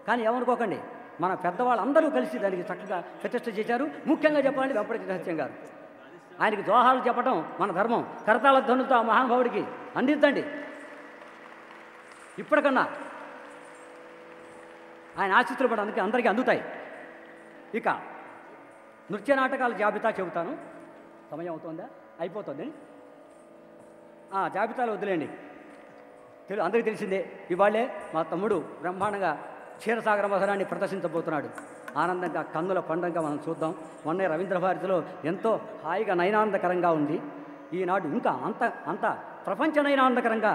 కానీ ఏమనుకోకండి, మన పెద్దవాళ్ళందరూ కలిసి దానికి చక్కగా ప్రతిష్ట చేశారు. ముఖ్యంగా చెప్పాలంటే వెంపటి చిన్నసత్యం గారు. ఆయనకి దోహాలు చెప్పడం మన ధర్మం. కరతాళ ధ్వనులతో ఆ మహానుభావుడికి అందిద్దండి. ఇప్పటికన్నా ఆయన ఆశీస్సులు కూడా అందరికీ అందుతాయి. ఇక నృత్య నాటకాల జాబితా చెబుతాను. సమయం అవుతుందా? అయిపోతుంది. జాబితాలో వదిలేండి. అందరికీ తెలిసిందే ఇవాళే మా తమ్ముడు బ్రహ్మాండంగా క్షీరసాగర మధురాన్ని ప్రదర్శించబోతున్నాడు. ఆనందంగా కన్నుల పండుగగా మనం చూద్దాం. మొన్నే రవీంద్ర భారతిలో ఎంతో హాయిగా నయనానందకరంగా ఉంది. ఈనాడు ఇంకా అంత ప్రపంచ నయనానందకరంగా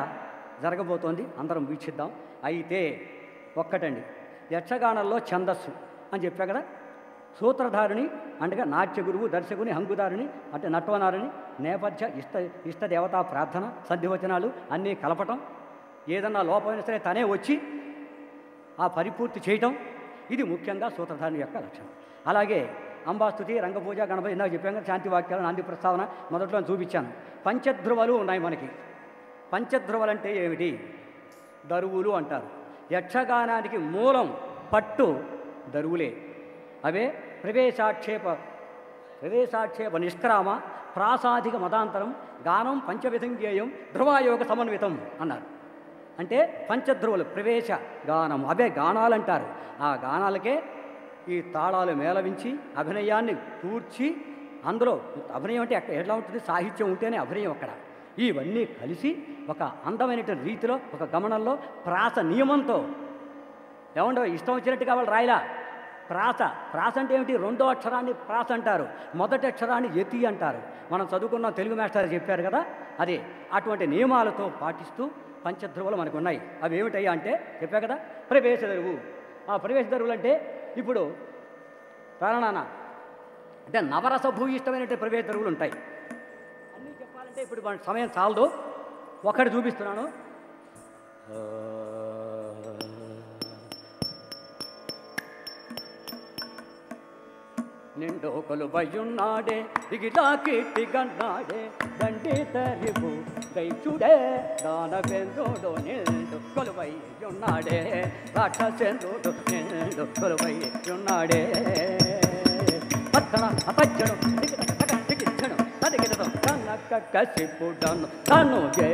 జరగబోతోంది. అందరం వీక్షిద్దాం. అయితే ఒక్కటండి, యక్షగానంలో ఛందస్సు అని చెప్పా కదా, సూత్రధారిణి అంటే నాట్య గురువు, దర్శకుని, హంగుదారిని అంటే నట్వనారిని, నేపథ్య ఇష్టదేవతా ప్రార్థన, సంధివచనాలు అన్నీ కలపటం, ఏదన్నా లోపమైనా సరే తనే వచ్చి ఆ పరిపూర్తి చేయటం, ఇది ముఖ్యంగా సూత్రధారిని యొక్క లక్షణం. అలాగే అంబాస్తుతి, రంగపూజ, గణపతి ఇందాక చెప్పాను, శాంతి వాక్యాలు, నాంది ప్రస్తావన మొదట్లో చూపించాను. పంచధ్రువలు ఉన్నాయి మనకి. పంచధ్రువలు అంటే ఏమిటి? దరువులు అంటారు. యక్షగానానికి మూలం పట్టు దరువులే. అవే ప్రవేశాక్షేప నిష్క్రామ, ప్రాసాదిక మదాంతరం, గానం పంచవిధం జ్ఞేయం, ధ్రువాయోగ సమన్వితం అన్నారు. అంటే పంచధ్రువులు ప్రవేశ గానం, అవే గానాలంటారు. ఆ గానాలకే ఈ తాళాలు మేళవించి అభినయాన్ని కూర్చి, అందులో అభినయం అంటే ఎట్లా ఉంటుంది? సాహిత్యం ఉంటేనే అభినయం అక్కడ. ఇవన్నీ కలిసి ఒక అందమైనటువంటి రీతిలో, ఒక గమనంలో, ప్రాస నియమంతో, ఏమండో ఇష్టం వచ్చినట్టుగా వాళ్ళు రాయలా. ప్రాస అంటే ఏమిటి? రెండో అక్షరాన్ని ప్రాస అంటారు, మొదటి అక్షరాన్ని యతి అంటారు. మనం చదువుకున్న తెలుగు మాస్టర్ చెప్పారు కదా, అదే అటువంటి నియమాలతో పాటిస్తూ పంచధ్రువులు మనకు ఉన్నాయి. అవి ఏమిటయ్యా అంటే చెప్పా కదా, ప్రవేశ దరువు. ఆ ప్రవేశ దరువులు అంటే ఇప్పుడు ప్రాణాన అంటే నవరస భూయిష్టమైనటువంటి ప్రవేశ దరువులు ఉంటాయి. అన్నీ చెప్పాలంటే ఇప్పుడు మన సమయం చాలదు, ఒకటి చూపిస్తున్నాను. నిండో కొలువయున్నాడే దిగిలా కీర్తిగన్నాడే దండి తరిపు దైచుడే దానవేంద్రుడు నిండు కొలువయున్నాడే రాక్షసేంద్రుడు నిండు కొలువయున్నాడే అత్తన అతజ్జను దిగిచ్చను తదిగిరదు కన్నక్క కసిపుడను తను జే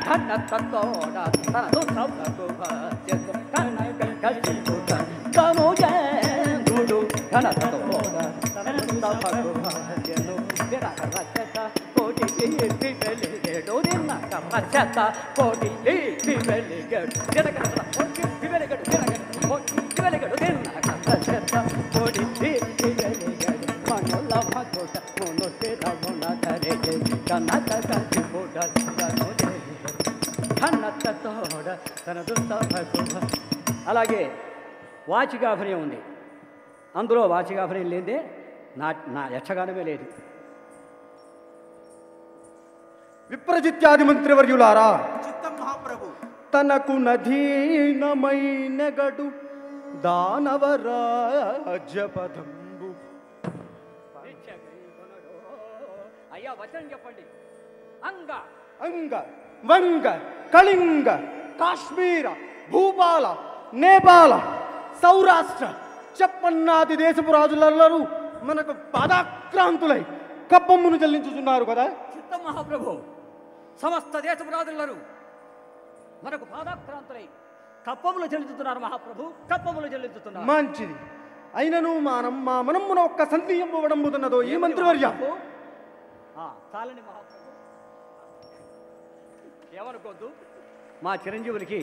కన్న తోడ తను సౌకు భాస్యకు కన్నక్క కసిపుడను తను జే ఘనతోడ తనను భాగ్యను విరహరచత కోటి వెలిగేడు నిన్న కమచత కోటి వెలిగేడు విరగడ కోటి వెలిగేడు విరగడ నిన్న కమచత కోటి వెలిగేడు మనల భగోట మునుతే రమణ కరే కనత కసిపోడ తను ఘనతోడ తనదు భగవ. అలాగే వాచికాభినయం ఉంది. అందులో వాచికాభినయం లేదే నా యక్షగానమే లేదు. విప్రజిత్యాది మంత్రివర్యులారా, మహాప్రభు తనకు నధీనమైన గడు దానవరాజ్యపదంబు. అయ్యా వచనం చెప్పండి. అంగ వంగ కళింగ కాశ్మీర భూపాల నేపాల సౌరాష్ట్ర చెప్పన్నాది దేశపు రాజులెల్లరూ మనకు పాదాక్రాంతులై కప్పమ్మును చెల్లించుతున్నారు కదా. చిత్తం మహాప్రభు, సమస్త దేశపు రాజులరు మనకు పాదాక్రాంతులై కప్పములు చెల్లించుతున్నారు మహాప్రభు, కప్పములు చెల్లించుతున్నారు. మంచిది. అయినను మా మనమ్మున ఒక్క సందేహం ఇవ్వడంబుతున్నదో ఈ మంత్రివర్య. చాలండి మహాప్రభు, ఏమనుకోద్దు. మా చిరంజీవులకి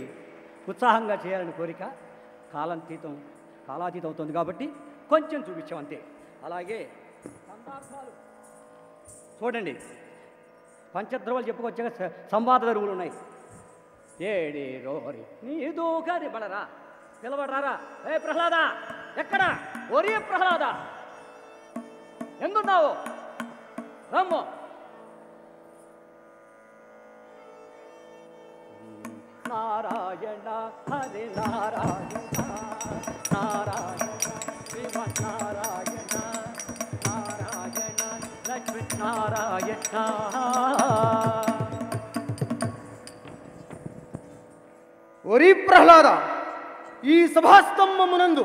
ఉత్సాహంగా చేయాలని కోరిక కాలాతీతం అవుతుంది కాబట్టి కొంచెం చూపించాం అంతే. అలాగే సందర్భాలు చూడండి, పంచద్రవాలు చెప్పుకొచ్చాక సంవాద దరువులు ఉన్నాయి. ఏడి రోరి నీ దూకారి బడరా పిలవడరా. ఏ ప్రహ్లాద, ఎక్కడ? ఒరే ప్రహ్లాద, ఎందున్నావు? రమ్ము. నారాయణ హరి నారాయణ నారాయణ శ్రీమన్నారాయణ నారాయణ లక్ష్మీ నారాయణ. ఒరి ప్రహ్లాద, ఈ సభాస్తంభమునందు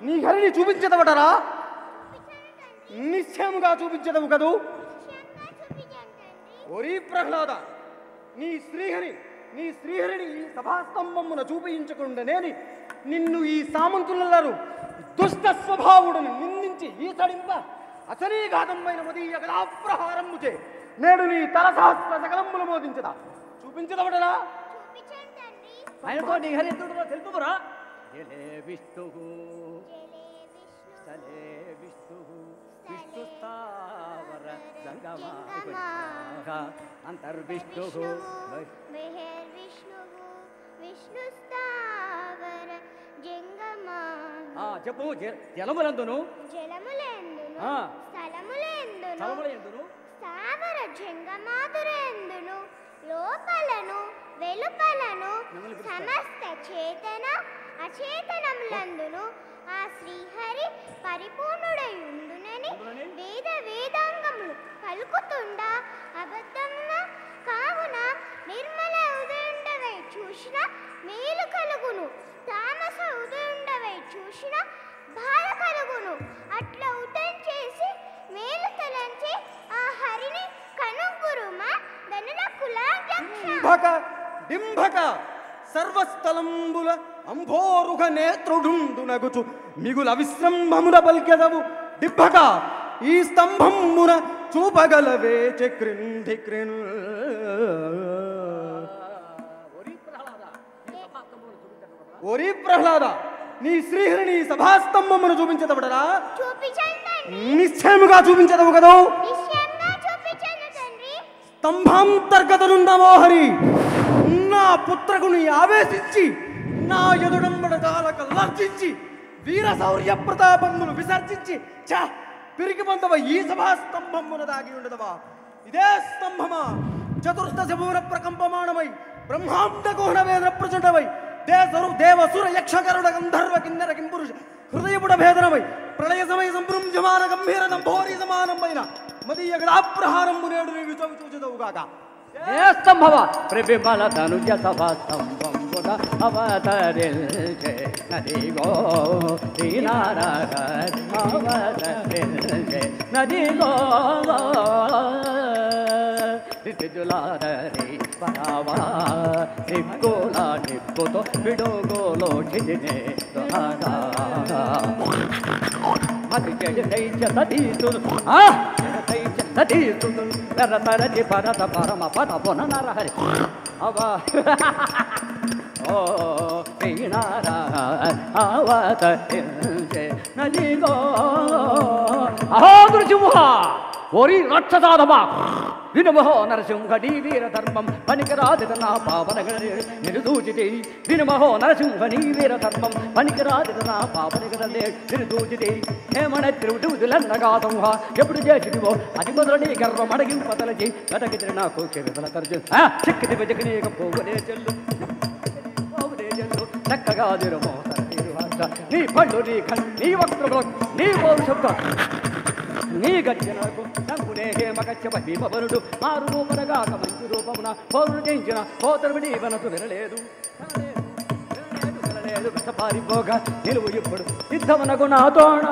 నీ హరిని చూపించదవటరా? నిశ్చయముగా చూపించదవు కదూ. ఒరి ప్రహ్లాద, నీ శ్రీహరిని ఈ సభాస్తంభమున చూపించకుండానేని నిన్ను ఈ సామంతులెల్లరూ దుష్ట స్వభావుడును నిందించి ఈసడింప అసలీఘాతమైన మదీయ గదాప్రహారముచే నేడు నీ తల సహస్ర సకలములు మోదించదా. చూపించదవటరా? ఆయనతో నీ హరి ఎందుకు తెలుపురా. జలే విష్ణు స్థలే విష్ణు విష్ణు స్థావర జంగమా అంతర్విష్ణు చెప్పు. జలములందును స్థలములందును స్థావర జంగమాదురందును లోపలను వెలుపలను సమస్త చేతన అచేతనములందును ఆ శ్రీహరి పరిపూర్ణుడయుండునని వేదాంగములు పలుకుతుండా అబద్ధమున కావున నిర్మల ఉదయుండవై చూసిన మేలు కలుగును, తామస ఉదయుండవై చూసిన బాధ కలుగును. అట్లా ఉదయం చేసి మేలు తలంచి ఆ హరిని కనుగురుమా ధనుల డింభక సర్వస్థలంబుల అంభోరుగ నేత్రుడుండు నగుచు మిగుల విశ్రంభమున పల్కెదవు. డింభక ఈ స్తంభమున చూపగలవే చక్రింధి క్రిన్. ఒరి ప్రహ్లాద, నీ శ్రీహరిని సభాస్తంభమును చూపించదవడరా? నిశ్చయముగా చూపించదవు కదూ. స్తంభాంతర్గతనున్న మోహరి నా పుత్రకుని ఆవేశించి నా ఎదుడంబడ కాలక లర్జించి వీర శౌర్య ప్రతాపములు విసర్జించి పిరికి పొందవ ఈ సభాస్తంభమున దాగి ఉండదవా? ఇదే స్తంభమా చతుర్దశ భువన ప్రకంపమాణమై బ్రహ్మాండ కోహన వేద ప్రచుటమై దేవసుర యక్షకరుడ గంధర్వ కిన్నెర కింపురుష హృదయపుడ భేదనమై ప్రళయ సమయ సంభృంజమాన గంభీర దంభోరి సమానమైన మదీయ గదాప్రహారము నేడు నీవు చూచుదవుగాక. ఏ స్తంభవ ప్రవిమల ధనుజ సభాస్తంభంబున అవతరించే నదిగో శ్రీనారాయణ అవతరించే నదిగో దిజులాదరి పరావా నిప్పుల నిప్పుతో పిడుగులో క్షితినే మతి చెడితైచ సతీసులు సతీసులు పెరతరచి పరత పరమ పద పొన నరహరి అవా ఓ శ్రీనారాయణ అవతరించే నదిగో. అహో నృసింహ, ఓరి రాక్షసాధమా వినుమహో నరసింహడి వీర ధర్మం పనికిరాదిత నా పావన నిరుదూచితే. వినుమహో నరసింహని వీర ధర్మం పనికిరాదిత నా పావన నిరుదూచితే. హేమణ తిరుగుతులన్నగాతం ఎప్పుడు చేసిదివో అది మొదలని గర్వం అడగింపతలచి వెతకితే నాకు విఫల తరచు చిక్కిది వెతికినేక పోగులే చెల్లు పోగులే చెల్లు చక్కగా తిరుమోతర నీ పళ్ళు నీ కళ్ళు నీ వక్తులు నీ పౌరుషుడు నీ గర్జనకు నంగునే హేమగచ్చ భీమవరుడు మారు రూపనగాక మంచి రూపమున పౌరుడు జయించిన పోతరుడి వనసు వినలేదు నిలు పారిపోగా నిలువు ఇప్పుడు సిద్ధమనకు నాతోణ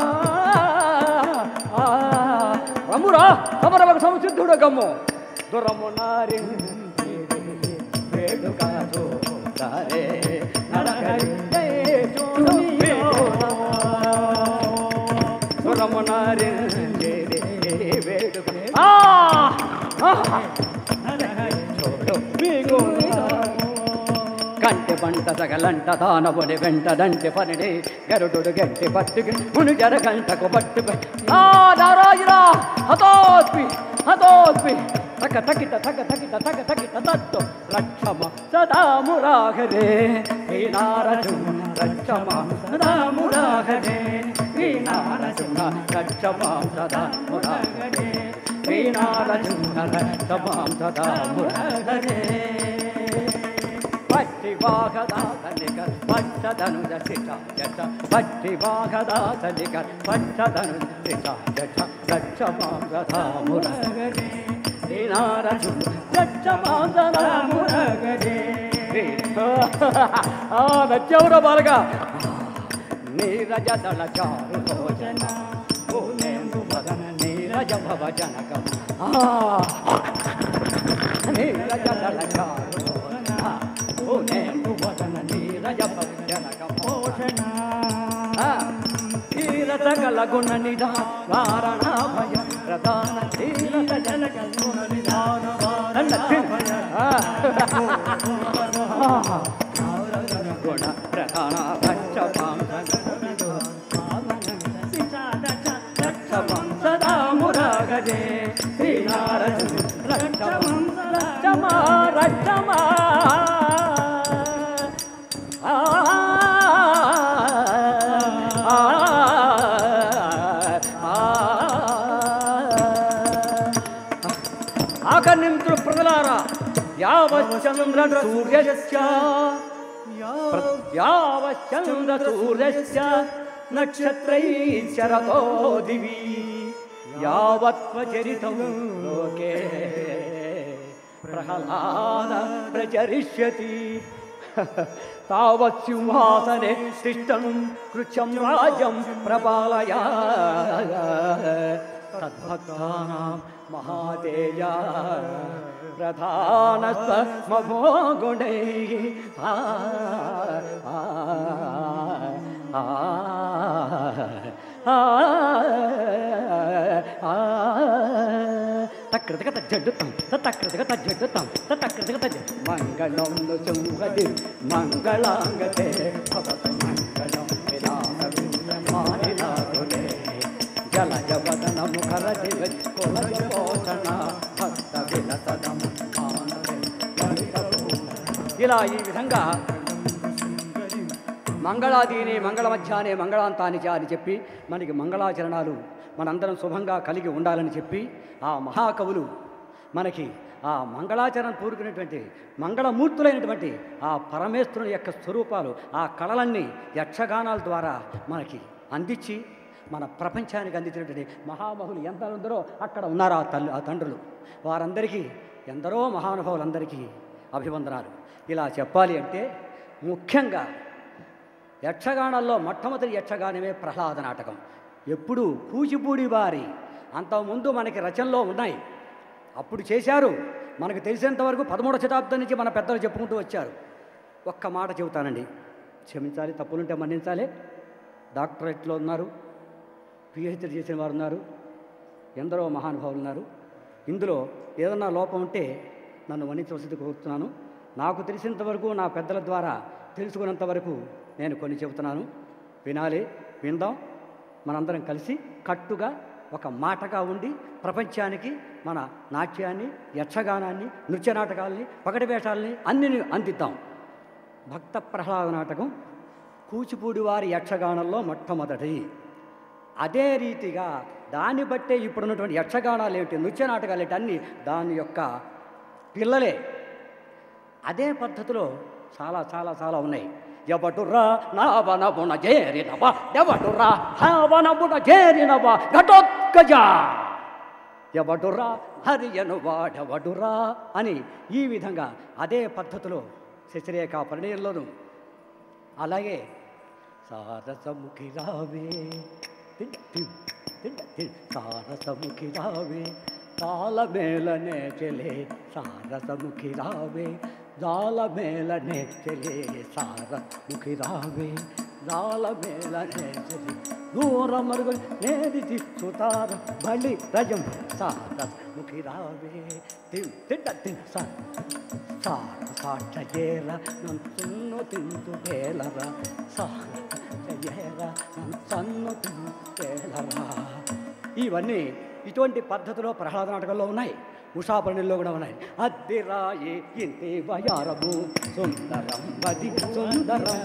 రమ్మురా సమరవకు సంసిద్ధుడు గమ్ము దురము నారి వేడుక చూడారే దురము నారి వేడుక కంటి పంట సగలంట దానవుని వెంటదంటి పనిడి గరుడు గట్టి పట్టుకు మును జర గంటకు పట్టుకు నారాజురా హతోస్మి హతోస్మి తక తకిట తక తకిట తక తకిట తత్వ రక్షమ సదా మురాహరే నారజు రక్షమ సదా మురాహరే నారజు రక్షమ సదా మురాహరే నారజు రక్షమ సదా మురాహరే పట్టివాహదాసలిక పచ్చదను దశిష యశ పట్టివాహదాసలిక పచ్చదను దశిష యశ రక్షమాంగధామురగరే శ్రీనారజు రక్షమాంగధామురగరే నచ్చవుర బాలగా నీరజ దళ చారు భోజన పూనేందు వదన నీరజ భవ జనక నీరజ దళ చారు వదన నీరజ భజనక పోషణ తీరత గల గుణ నిధారణ భయ ప్రధాన తీరత జనక గుణ నిధాన గుణ ప్రధాన రక్షమం సదా మురాగజే శ్రీనారజు రక్షమం రక్షమా రక్షమా ఆకర్ణింతులు ప్రజలారా యావశ్చంద్ర సూర్యస్య యావశ్చంద్ర సూర్యస్య నక్షత్రైశ్చరతో దివి యావత్వచరితం లోకే ప్రహ్లాద ప్రచరిష్యతి తావత్ సింహాసనే తిష్టం కృత్యం రాజ్యం ప్రపాలయ తద్భక్తానాం మహాతేజ ప్రధానస్మభోగుణైః తక్రతక తజ్జడ్డుతాం తక్రతక తజ్జడ్డుతాం తక్రతక తజ్జ మంగళం సింహది మంగళాంగతే భవతు మంగళం విలాసమానిలాగునే జలజ వదన ముఖర దివ కులజ పోషణ భక్త విలసదం ఇలా ఈ విధంగా మంగళాదీని మంగళమధ్యానే మంగళాంతాని అని చెప్పి మనకి మంగళాచరణాలు మనందరం శుభంగా కలిగి ఉండాలని చెప్పి ఆ మహాకవులు మనకి ఆ మంగళాచరణ పూరుకునేటువంటి మంగళమూర్తులైనటువంటి ఆ పరమేశ్వరుని యొక్క స్వరూపాలు ఆ కళలన్నీ యక్షగానాల ద్వారా మనకి అందించి మన ప్రపంచానికి అందించినటువంటి మహామహులు ఎందరో అక్కడ ఉన్నారు ఆ తండ్రులు వారందరికీ ఎందరో మహానుభావులందరికీ అభివందనాలు. ఇలా చెప్పాలి అంటే ముఖ్యంగా యక్షగానాల్లో మొట్టమొదటి యక్షగానమే ప్రహ్లాద నాటకం. ఎప్పుడు కూచిపూడి వారి అంతకుముందు మనకి రచనలో ఉన్నాయి, అప్పుడు చేశారు. మనకు తెలిసినంతవరకు 13వ శతాబ్దం నుంచి మన పెద్దలు చెప్పుకుంటూ వచ్చారు. ఒక్క మాట చెబుతానండి, క్షమించాలి, తప్పులుంటే మన్నించాలి. డాక్టరేట్లో ఉన్నారు, పిహెచ్డీ చేసిన వారు ఉన్నారు, ఎందరో మహానుభావులు ఉన్నారు. ఇందులో ఏదన్నా లోపం ఉంటే నన్ను మన్నించవలసింది కోరుతున్నాను. నాకు తెలిసినంతవరకు నా పెద్దల ద్వారా తెలుసుకున్నంతవరకు నేను కొన్ని చెబుతున్నాను, వినాలి, విందాం. మనందరం కలిసి కట్టుగా ఒక మాటగా ఉండి ప్రపంచానికి మన నాట్యాన్ని, యక్షగానాన్ని, నృత్య నాటకాలని, పగటి వేషాలని అన్ని అందిద్దాం. భక్త ప్రహ్లాద నాటకం కూచిపూడి వారి యక్షగానంలో మొట్టమొదటి. అదే రీతిగా దాన్ని బట్టే ఇప్పుడున్నటువంటి యక్షగానాలు ఏమిటి, నృత్య నాటకాలు ఏంటి, అన్నీ దాని యొక్క పిల్లలే. అదే పద్ధతిలో చాలా చాలా చాలా ఉన్నాయి. ఎవడురా నావనబున చేరినవా, ఎవడురా హావనబున చేరినవా ఘటోత్కజ, ఎవడురా హరియను వాడెవడురా అని ఈ విధంగా అదే పద్ధతిలో శశిరేఖ పరిణయంలోనూ అలాగే సారసముఖి రావే తిండ తిన్ తిండ తిన్ సారసముఖి రావే తాళమేళనే చెలే సారసముఖి రావే జాలమేళనే చెలే సారసముఖి రావే జాలమేళనే చెలే దూరమరుగు నేది సుతార బలి రజం సారసముఖి రావే తిండ తిన్ సాటేర నన్ను తింటు తేలరా సాటేర నన్ను తింటు తేలరా. ఇవన్నీ ఇటువంటి పద్ధతిలో ప్రహ్లాద నాటకంలో ఉన్నాయి, ఉషాపణిలో కూడా ఉన్నాయి. అద్దెరాయి ఇంటి వయారము సుందరం వది సుందరం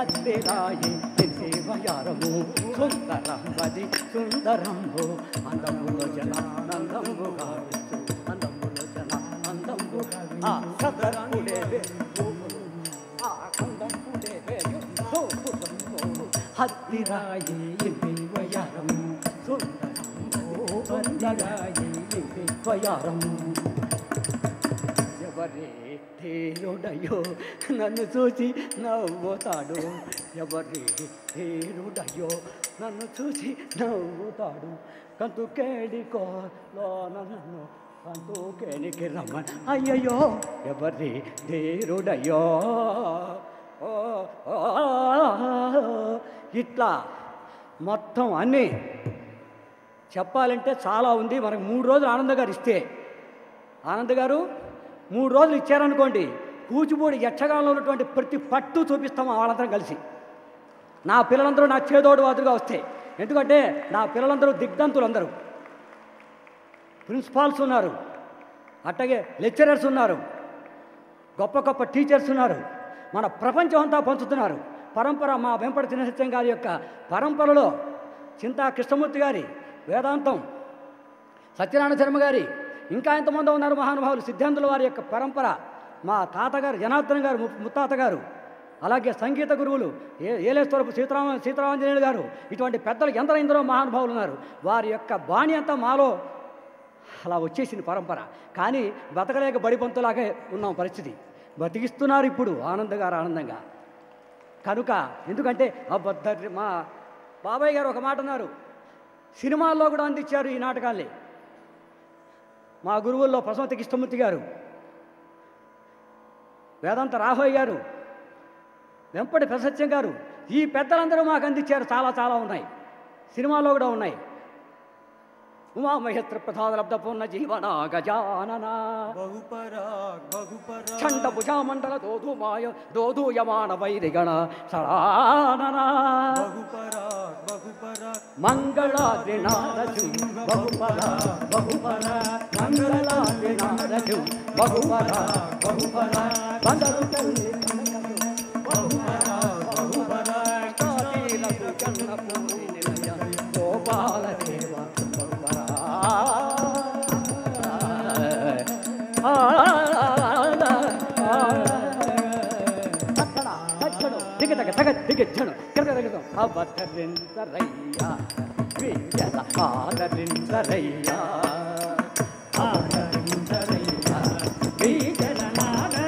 అద్దెరాయి ఇంటి వయారము సుందరం వది సుందరం అందములో జనానందము గావిస్తూ అందములో జనానందము ఆ సదరంపుడే అద్దెరాయి ఇంటి వయారము సుందరాయి వయారం. ఎవరే ధీరుడయో నన్ను చూసి నవ్వుతాడు, ఎవరే ధీరుడయో నన్ను చూసి నవ్వుతాడు. కంతుకేడికో నన్ను కంతుకేడికి రమ్మన్ అయ్యయ్యో ఎవరే ధీరుడయో. ఇట్లా మొత్తం అన్నీ చెప్పాలంటే చాలా ఉంది. మనకు 3 రోజులు ఆనంద్ గారు ఇస్తే, ఆనంద్ గారు 3 రోజులు ఇచ్చారనుకోండి, కూచిపూడి యక్షగానంలో ఉన్నటువంటి ప్రతి పట్టు చూపిస్తాము వాళ్ళందరం కలిసి. నా పిల్లలందరూ నా చేదోడు వాదుగా వస్తాయి. ఎందుకంటే నా పిల్లలందరూ దిగ్ధంతులు, అందరూ ప్రిన్సిపాల్స్ ఉన్నారు, అట్లాగే లెక్చరర్స్ ఉన్నారు, గొప్ప గొప్ప టీచర్స్ ఉన్నారు, మన ప్రపంచం అంతా పంచుతున్నారు. పరంపర మా వెంపటి చిన్నసత్యం గారి యొక్క పరంపరలో చింతా కృష్ణమూర్తి గారి వేదాంతం, సత్యనారాయణ శర్మ గారి, ఇంకా ఎంతమంది ఉన్నారు మహానుభావులు, సిద్ధాంతుల వారి యొక్క పరంపర, మా తాతగారు జనార్దన్ గారు ముత్తాత గారు, అలాగే సంగీత గురువులు ఏలేశ్వరపు సీతారామాంజనేయులు గారు, ఇటువంటి పెద్దలు ఎందరో మహానుభావులు ఉన్నారు. వారి యొక్క బాణి అంతా మాలో అలా వచ్చేసింది పరంపర. కానీ బతకలేక బడిపంతులాగే ఉన్నాం పరిస్థితి. బతికిస్తున్నారు ఇప్పుడు ఆనంద్ గారు ఆనందంగా. కనుక ఎందుకంటే మా బాబాయ్ గారు ఒక మాట అన్నారు, సినిమాల్లో కూడా అందించారు ఈ నాటకాల్ని. మా గురువుల్లో ప్రసమతి కృష్ణమూర్తి గారు, వేదాంత రాఘవయ్య గారు, వెంపటి ప్రసత్యం గారు, ఈ పెద్దలందరూ మాకు అందించారు. చాలా చాలా ఉన్నాయి, సినిమాల్లో కూడా ఉన్నాయి. ఉమామహేత్ర ప్రసాదలబ్ధ పూర్ణ జీవన గజానన చండ భుజామండల దోధూయమాన వైరిగణ సడానన మంగళాద్రినాదశు బహుపర బహుపర మంగళాద్రినాదశు బహుపర బహుపర బందరు తల్లి బహుపర బహుపర కాళీలకు కన్నపూరి నిలయ గోపాల దేవ దిగచ్చను అవతరించరయ్యా విజల ఆదరించరయ్యా ఆదరించరయ్యా విజలనాదరించరయ్యా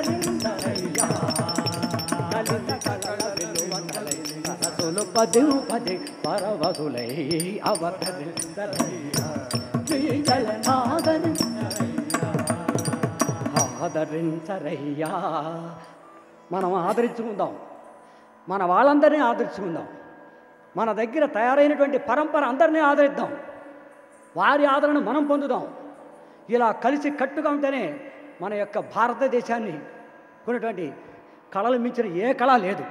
కలిత కలల విలువలై సరసులు పది పరవసులై అవతరించరయ్యా ఆదరించరయ్యా. మనం ఆదరించుకుందాం, మన వాళ్ళందరినీ ఆదరించుకుందాం, మన దగ్గర తయారైనటువంటి పరంపర అందరినీ ఆదరిద్దాం, వారి ఆదరణ మనం పొందుదాం. ఇలా కలిసి కట్టుగా ఉంటేనే మన యొక్క భారతదేశాన్ని కొన్నటువంటి కళలు మించిన ఏ కళ లేదు.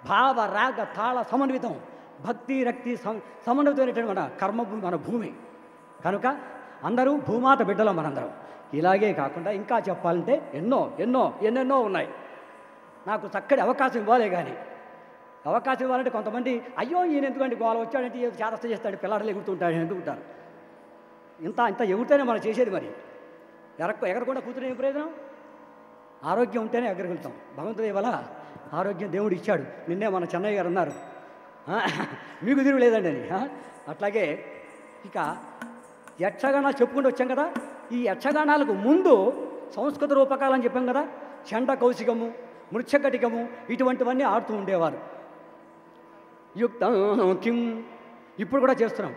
భావ రాగ తాళ సమన్వితం, భక్తి రక్తి సమన్వితమైనటువంటి మన కర్మభూమి, మన భూమి. కనుక అందరూ భూమాత బిడ్డలో మనందరం. ఇలాగే కాకుండా ఇంకా చెప్పాలంటే ఎన్నెన్నో ఉన్నాయి. నాకు చక్కటి అవకాశం ఇవ్వాలే కానీ, అవకాశం ఇవ్వాలంటే కొంతమంది అయ్యో ఈయన ఎందుకంటే గోల వచ్చాడంటే చేతస్థ చేస్తాడు, పిల్లాడలు ఎగురుతుంటాడు ఎందుకుంటారు. ఇంత ఎగురితేనే మనం చేసేది. మరి ఎగరకుండా కూర్చునే ప్రయోజనం? ఆరోగ్యం ఉంటేనే ఎగరగలుగుతాం. భగవంతుడి వల్ల ఆరోగ్యం దేవుడు ఇచ్చాడు. నిన్నే మన చెన్నయ్య గారు అన్నారు మీకు తిరుగులేదండి అని. అట్లాగే ఇక యక్షగానాలు చెప్పుకుంటూ వచ్చాం కదా. ఈ యక్షగానాలకు ముందు సంస్కృత రూపకాలని చెప్పాం కదా. చండ కౌశికము, మృచ్ఛకటికము ఇటువంటివన్నీ ఆడుతూ ఉండేవారు. యుక్తం కిం ఇప్పుడు కూడా చేస్తున్నాం.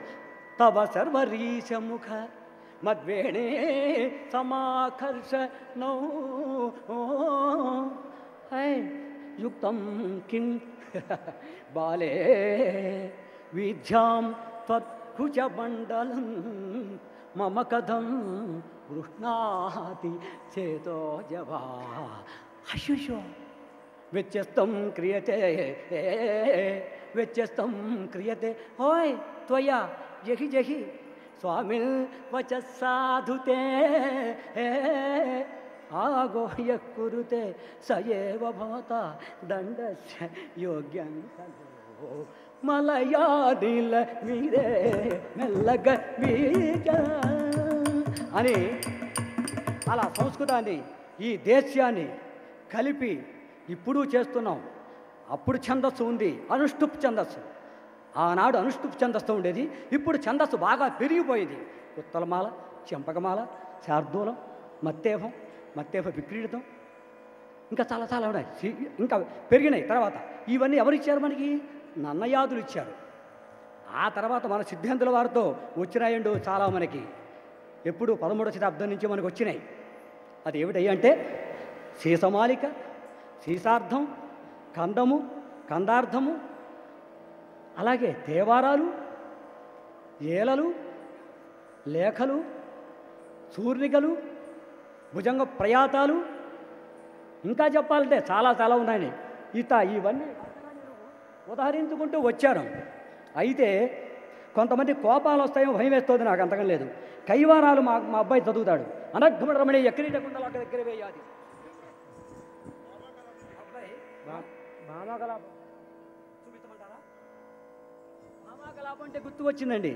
తవ సర్వరీశముఖ మద్వేణే సమాకర్ష నౌ యుక్తం కిం బాలే విద్యాం త్వత్కుచమండలం మమ కథం గృహ్ణాతి చేతో జవా. అశుషో వ్యత్యస్తం క్రియతే వ్యత్యస్తం క్రియతే. ఓయ్ త్వయా జహి జహి స్వామిన్ వచ సాధుతే ఆగోహ్య కురుతే సయేవ భవత దండస్య యోగ్యం ఖలు మలయాదిల మీరే మెల్లగ వీజ అని అలా సంస్కృతాన్ని ఈ దేశ్యాన్ని కలిపి ఇప్పుడు చేస్తున్నాం. అప్పుడు ఛందస్సు ఉంది, అనుష్టుప్ ఛందస్సు. ఆనాడు అనుష్టుప్ ఛందస్సు ఉండేది, ఇప్పుడు ఛందస్సు బాగా పెరిగిపోయింది. ఉత్తలమాల, చెంపకమాల, శార్దూలం, మత్తేఫం, మత్తేఫ విక్రీడితం, ఇంకా చాలా చాలా ఉన్నాయి. ఇంకా పెరిగినాయి. తర్వాత ఇవన్నీ ఎవరిచ్చారు మనకి? నన్నయాదులు ఇచ్చారు. ఆ తర్వాత మన సిద్ధాంతుల వారితో వచ్చినాయండు చాలా మనకి. ఎప్పుడు 13వ శతాబ్దం నుంచి మనకు వచ్చినాయి. అది ఏమిటయ్యి అంటే సీసమాలిక, సీసార్థం, కందము, కందార్థము, అలాగే దేవారాలు, ఏలలు, లేఖలు, సూర్ణికలు, భుజంగ ప్రయాతాలు, ఇంకా చెప్పాలంటే చాలా చాలా ఉన్నాయి. ఇవన్నీ ఉదాహరించుకుంటూ వచ్చారు. అయితే కొంతమంది కోపాలు వస్తాయో భయం వేస్తుంది, నాకు అంతకం లేదు. కైవారాలు మా అబ్బాయి చదువుతాడు. అనర్ఘమ రమణి ఎక్కడి కుండలు అక్కడ దగ్గర వేయాలి. అబ్బాయి భామాకలాపం చూపించమంటారా? భామాకలాపం అంటే గుర్తు వచ్చిందండి.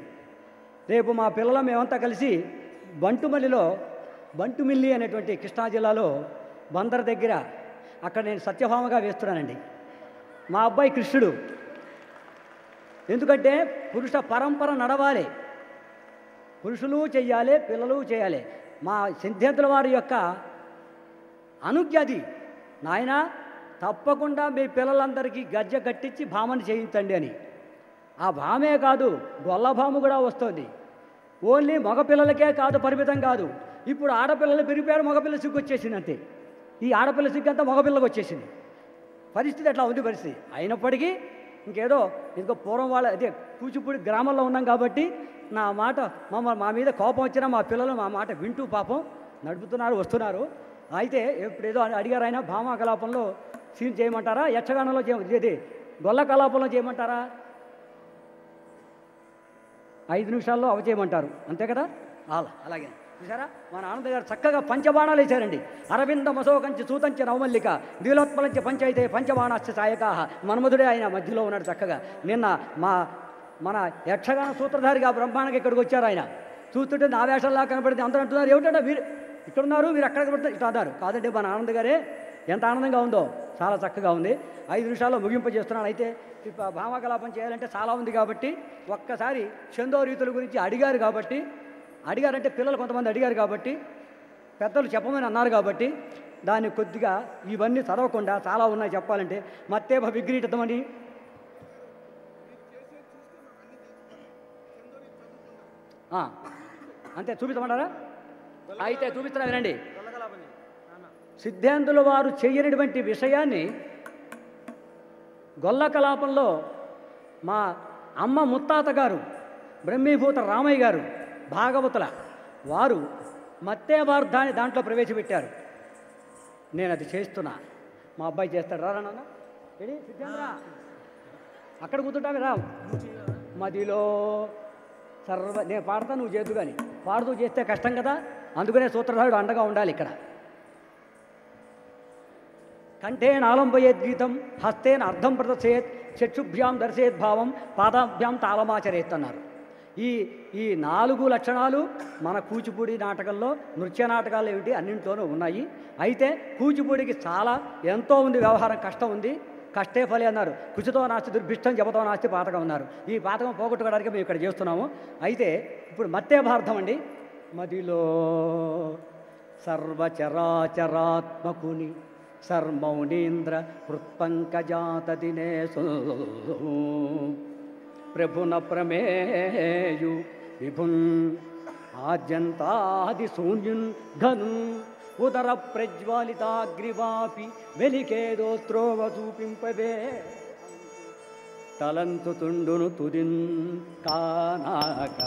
రేపు మా పిల్లల మేమంతా కలిసి బంటుమిల్లి అనేటువంటి కృష్ణా జిల్లాలో బందర్ దగ్గర అక్కడ నేను సత్యభామగా వేస్తున్నానండి. మా అబ్బాయి కృష్ణుడు. ఎందుకంటే పురుష పరంపర నడవాలి, పురుషులు చెయ్యాలి, పిల్లలు చేయాలి. మా సిద్ధాంతుల వారి యొక్క అనుజ్ఞ అది. నాయన తప్పకుండా మీ పిల్లలందరికీ గజ్జ కట్టించి భామని చేయించండి అని. ఆ భామే కాదు, గొల్లభాము కూడా వస్తుంది. ఓన్లీ మగపిల్లలకే కాదు, పరిమితం కాదు. ఇప్పుడు ఆడపిల్లలు పెరిగిపోయారు, మగపిల్ల సిగ్గు వచ్చేసింది అంతే. ఈ ఆడపిల్ల సిగ్గు అంతా మగపిల్లకి వచ్చేసింది. పరిస్థితి అట్లా ఉంది పరిస్థితి. అయినప్పటికీ ఇంకేదో పూర్వం వాళ్ళ అదే కూచిపూడి గ్రామంలో ఉన్నాం కాబట్టి నా మాట మా మీద కోపం వచ్చినా మా పిల్లలు మా మాట వింటూ పాపం నడుపుతున్నారు, వస్తున్నారు. అయితే ఎప్పుడేదో అడిగారు ఆయన, భామా కలాపంలో సీన్ చేయమంటారా, యక్షగానంలో ఇది గొల్ల కలాపంలో చేయమంటారా? 5 నిమిషాల్లో అవచేయమంటారు, అంతే కదా? అలాగే చూసారా, మన ఆనంద గారు చక్కగా పంచబాణాలు వేశారండి. అరవింద మసోకంచి సూతంచ నవమల్లిక ద్విలోత్పలంచ పంచైతే పంచబాణాశ్చ సాయకాహ. మన్మధుడే ఆయన మధ్యలో ఉన్నాడు చక్కగా. నిన్న మన యక్షగాన సూత్రధారిగా బ్రహ్మాండకి ఇక్కడికి వచ్చారు. ఆయన చూస్తుంటే నా వేషంలా కనపడింది. అందరూ అంటున్నారు, ఏమిటంటే మీరు ఇక్కడ ఉన్నారు, మీరు అక్కడ కనపడుతున్నారు, ఇట్లా అన్నారు. కాదండి, మన ఆనంద గారే ఎంత ఆనందంగా ఉందో, చాలా చక్కగా ఉంది. 5 నిమిషాల్లో ముగింపజేస్తున్నాను. అయితే భామకలాపం చేయాలంటే చాలా ఉంది కాబట్టి ఒక్కసారి చందో రీతుల గురించి అడిగారంటే పిల్లలు కొంతమంది అడిగారు కాబట్టి, పెద్దలు చెప్పమని అన్నారు కాబట్టి దాన్ని కొద్దిగా ఇవన్నీ చదవకుండా చాలా ఉన్నాయి చెప్పాలంటే. మత్తేభ విగ్రీటమని అంతే చూపించమంటారా? అయితే చూపిస్తున్నా వినండి. సిద్ధాంతుల వారు చెయ్యనటువంటి విషయాన్ని గొల్ల కలాపంలో మా అమ్మ ముత్తాత గారు బ్రహ్మీభూత రామయ్య గారు భాగవతుల వారు మత్తేవార్ధాన్ని దాంట్లో ప్రవేశపెట్టారు. నేను అది చేస్తున్నా, మా అబ్బాయి చేస్తాడు. రారా నాన్న, రెడీ సిద్ధాంద్ర, అక్కడ కూర్చుంటావి రా. మదిలో నేను పాడతా, నువ్వు చేద్దు. కానీ పాడుతూ చేస్తే కష్టం కదా, అందుకనే సూత్రధారుడు అండగా ఉండాలి. ఇక్కడ కంఠేన ఆలంబయేత్ గీతం, హస్తేన అర్థం ప్రదర్శయేత్, చక్షుభ్యాం దర్శయేత్ భావం, పాదాభ్యాం తాళమాచరేత్ అన్నారు. ఈ 4 లక్షణాలు మన కూచిపూడి నాటకంలో, నృత్య నాటకాలు ఏమిటి అన్నింటిలోనూ ఉన్నాయి. అయితే కూచిపూడికి చాలా ఎంతో ఉంది, వ్యవహారం కష్టం ఉంది. కష్టే ఫలి అన్నారు. కుచితో నాస్తి దుర్భిష్టం, జపతో నాస్తి పాతకం అన్నారు. ఈ పాతకం పోగొట్టుకోవడానికి మేము ఇక్కడ చేస్తున్నాము. అయితే ఇప్పుడు మత్తే భారతం అండి. మదిలో సర్వచరాచరాత్మకుని సర్మౌనీంద్ర హృత్పంకజాత దినేశు ప్రభున ప్రమేయు విభున్ ఆద్యంతాది శూన్యున్ ఘను ఉదర ప్రజ్వాలితాగ్రివాపి వెలికేదోత్రోవ చూపింపవే తలంతుతుండును తుదిన్ కానాక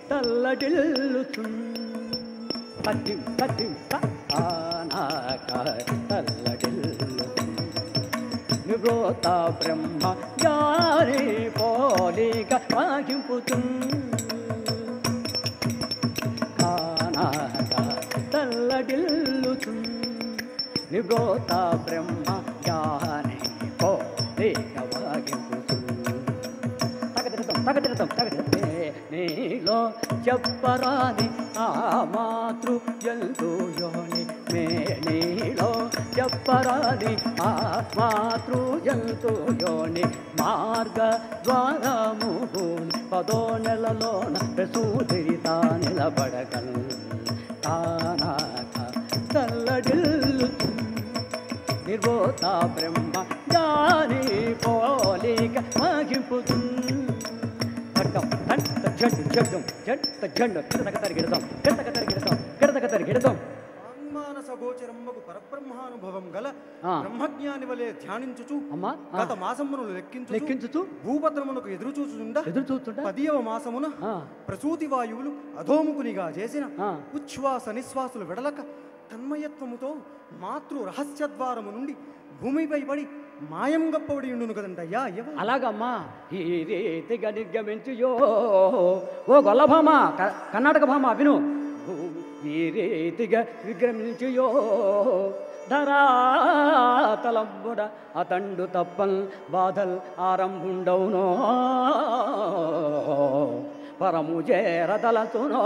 తల్లడిల్లుచున్ తత్తిం తత్తిం కానాక తల్లడిల్లుచున్ నివృత బ్రహ్మ జారి పోలిక వాగింపుచున్ కానాక తల్లడిల్లుచున్ నివృత బ్రహ్మ జారి పోలిక వాగింపుచున్ తగదిరతం నీలో చెప్పరాని ఆ మాతృ జంతుయోని నీలో చెప్పరాని ఆ మాతృ జంతుయోని మార్గ ద్వారము పదో నెలలోన ప్రసూతిరితా నిలబడగల్ కానాక తల్లడిల్లు నిర్వోత బ్రహ్మ జాని పోలిక మగింపుతు గోచరమ్మకు పరబ్రహ్మానుభవం గల బ్రహ్మజ్ఞాని వలె ధ్యానించుచు గత మాసమును లెక్కించుచు భూపత్రమునకు ఎదురు చూచుచుండా 10వ మాసమున ప్రసూతి వాయువులు అధోముకునిగా చేసిన ఉచ్ఛ్వాస నిశ్వాసులు వెడలక తన్మయత్వముతో మాతృ రహస్యద్వారము నుండి భూమిపై పడి మాయం గప్పబడి ఉండును కదంటయ్యా. అలాగమ్మా ఈ రీతిగా నిర్గమించుయో ఓ గొల్లభామ కర్ణాటక భామ విను. ఈ రీతిగా విగ్రమించుయో ధరాతలంబుడ అతండు తప్పల్ బాధల్ ఆరంభుండవునో పరము చేరదలతునో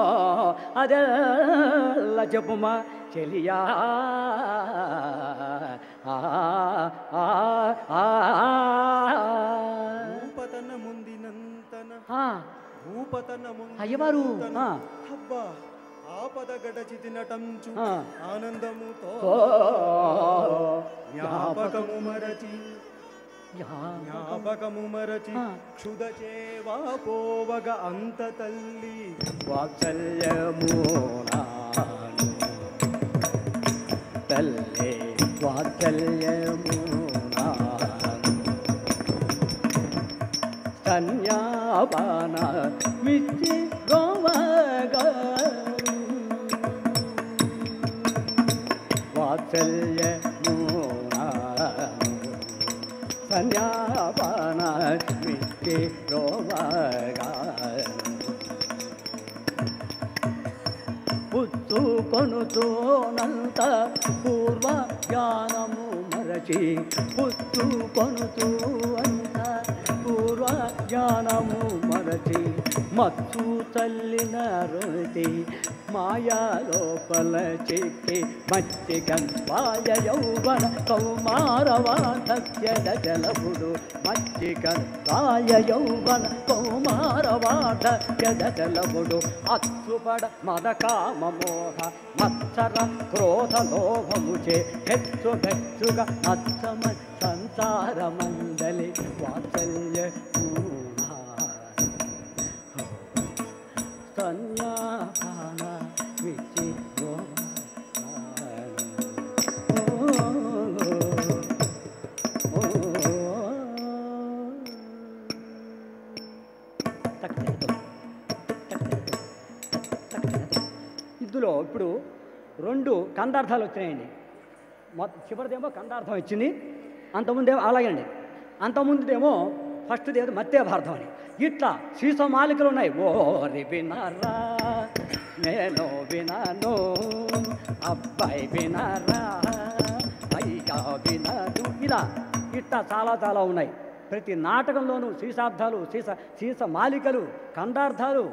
అదెల్ల చెప్పుమా చెలియా. భూపతన ముందినంతన అయ్యవారు హబ్బా ఆపద గడచితి నటంచు ఆనందముతో జ్ఞాపకము మరచి క్షుదచేవా పోవగ అంత తల్లి వాత్సల్యమూనాను తల్లి వాత్సల్యమూనాను కన్యాపాన మిచ్చి గోవగా వాత్సల్యమూనాను కన్యాపాన మిచ్చి గోవగా పుత్తు కొనుతోనంత పూర్వ జ్ఞానము మరచి పుత్తు కొనుతూ అంత పూర్వ జ్ఞానము మరచి మత్తు తల్లిన రోతి మాయా లోపల చిక్కి మట్టి కన్పాయ యౌవన కౌమారవాధక్య దశలపుడు మట్టి కన్పాయ యౌవన కౌమారవాధక్య దశలపుడు అత్సుపడ మద కామ మోహ మత్సర క్రోధ లోభముచే హెచ్చు హెచ్చుగా మత్సమ సంసార మండలి వాత్సల్య కన్యాపాన విచి ఇందులో ఇప్పుడు 2 కందార్థాలు వచ్చినాయండి. చివరిదేమో కందార్థం వచ్చింది, అంతకుముందేమో అలాగండి, అంతకుముందుదేమో ఫస్ట్దేమో మత్తేభార్థం అని. ఇట్లా సీసమాలికలు ఉన్నాయి. ఓరి వినరా నేను వినను, అబ్బాయి వినరా అయ్యా వినను, ఇలా ఇట్లా చాలా చాలా ఉన్నాయి. ప్రతి నాటకంలోనూ సీసార్థాలు సీసమాలికలు కందార్థాలు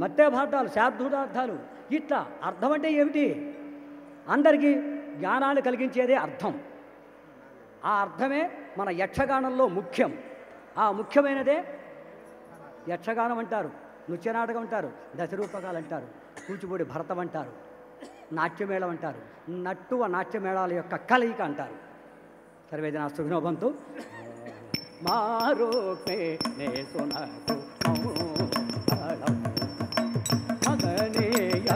మత్తేభార్థాలు శాబ్దుదార్థాలు ఇట్లా. అర్థం అంటే ఏమిటి? అందరికీ జ్ఞానాన్ని కలిగించేదే అర్థం. ఆ అర్థమే మన యక్షగానంలో ముఖ్యం. ఆ ముఖ్యమైనదే యక్షగానం అంటారు, నృత్యనాటకం అంటారు, దశరూపకాలు అంటారు, కూచిపూడి భరతం అంటారు, నాట్యమేళం అంటారు, నట్టువ నాట్యమేళాల యొక్క కలయిక అంటారు. సర్వే జనా సుఖినో భవంతు. మారోక్నే నే సునకు మంగళం మగనేయ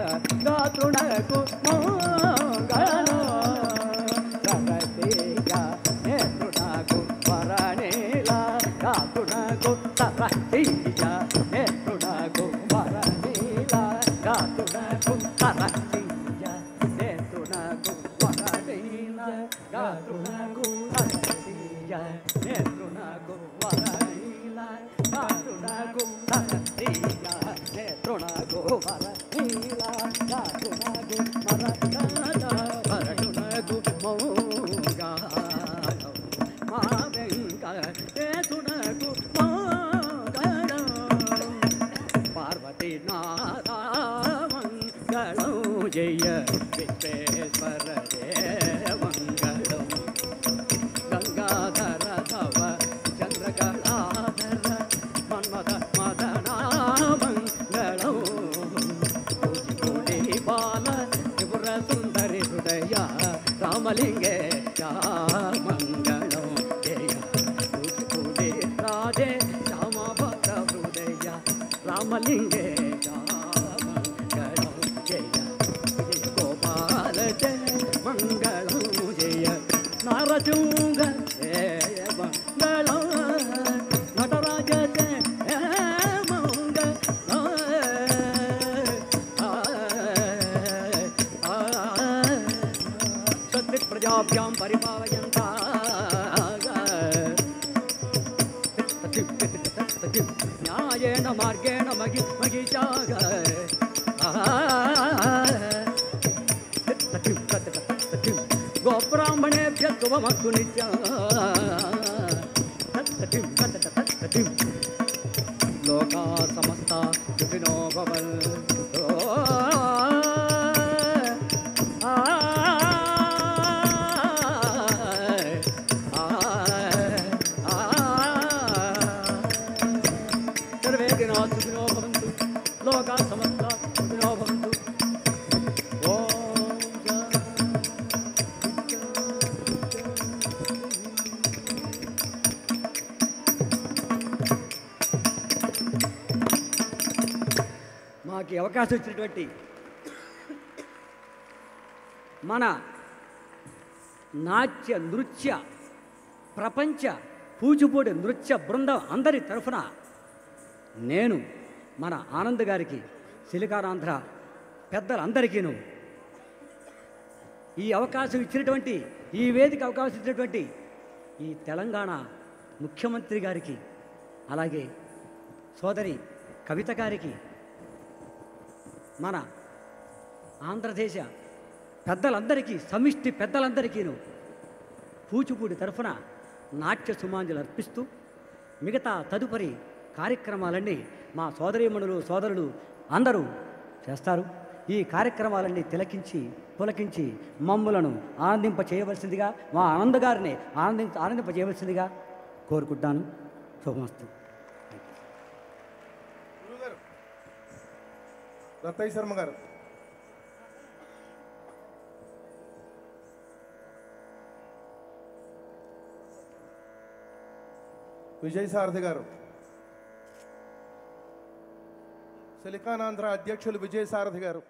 గాతృణకు మంగళం సరసేయ నేతృణకు వరణేల గాతృణకు సరసేయ నేతృణకు వరణేల గాతృణకు సరసేయ నేతృణకు వరణేల గాతృణకు సరసేయ నేతృణకు వరణేల గాతృణకు సరసేయ నేతృణకు వరణేల గాతృణకు వరణేల వరణునకు మౌగాలం మా వెంకటేశునకు మౌగాలం పార్వతీ నారామంగళం జయ విశ్వేశ్వర మంగళం గంగాధర తవ చంద్రకళాధర మన్మథ మదనామంగళం కూచిపూడి బాల త్రిపుర సుందరి హృదయ రామలింగే మంగళం జయ కూచిపూడి రాజే శ్యామభద్ర హృదయ రామలింగే మంగళం జయ జయ గోపాల జయ మంగళం జయ నారసింహ జయ మంగళం నటరాజ జయ మంగళం సత్విత్ ప్రజాభ్యాం పరిపాలయంతా న్యాయేన మార్గేణ మగిచాగ గోబ్రాహ్మణేభ్య శుభమస్తు నిత్యం లోకా సమస్త సుఖినో భవంతు. సర్వే జనా సుఖినో భవంతు. లోకా సమస్త సుఖినో భవంతు. మాకు అవకాశం ఇచ్చినటువంటి మన నాట్య నృత్య ప్రపంచ కూచిపూడి నృత్య బృందం అందరి తరఫున నేను మన ఆనంద్ గారికి సిలికానాంధ్ర పెద్దలందరికీను ఈ అవకాశం ఇచ్చినటువంటి ఈ వేదిక అవకాశం ఇచ్చినటువంటి ఈ తెలంగాణ ముఖ్యమంత్రి గారికి అలాగే సోదరి కవిత గారికి మన ఆంధ్రదేశ పెద్దలందరికీ సమిష్టి పెద్దలందరికీను కూచిపూడి తరఫున నాట్య సుమాంజలు అర్పిస్తూ మిగతా తదుపరి కార్యక్రమాలన్నీ మా సోదరీమణులు సోదరులు అందరూ చేస్తారు. ఈ కార్యక్రమాలన్నీ పులకించి మమ్ములను ఆనందింపచేయవలసిందిగా మా ఆనంద గారిని ఆనందింపచేయవలసిందిగా కోరుకుంటాను. శుభమస్తు. రత్తయ్య శర్మ గారు. విజయసారథి గారు. సిలికానాంధ్ర అధ్యక్షులు విజయసారథి గారు.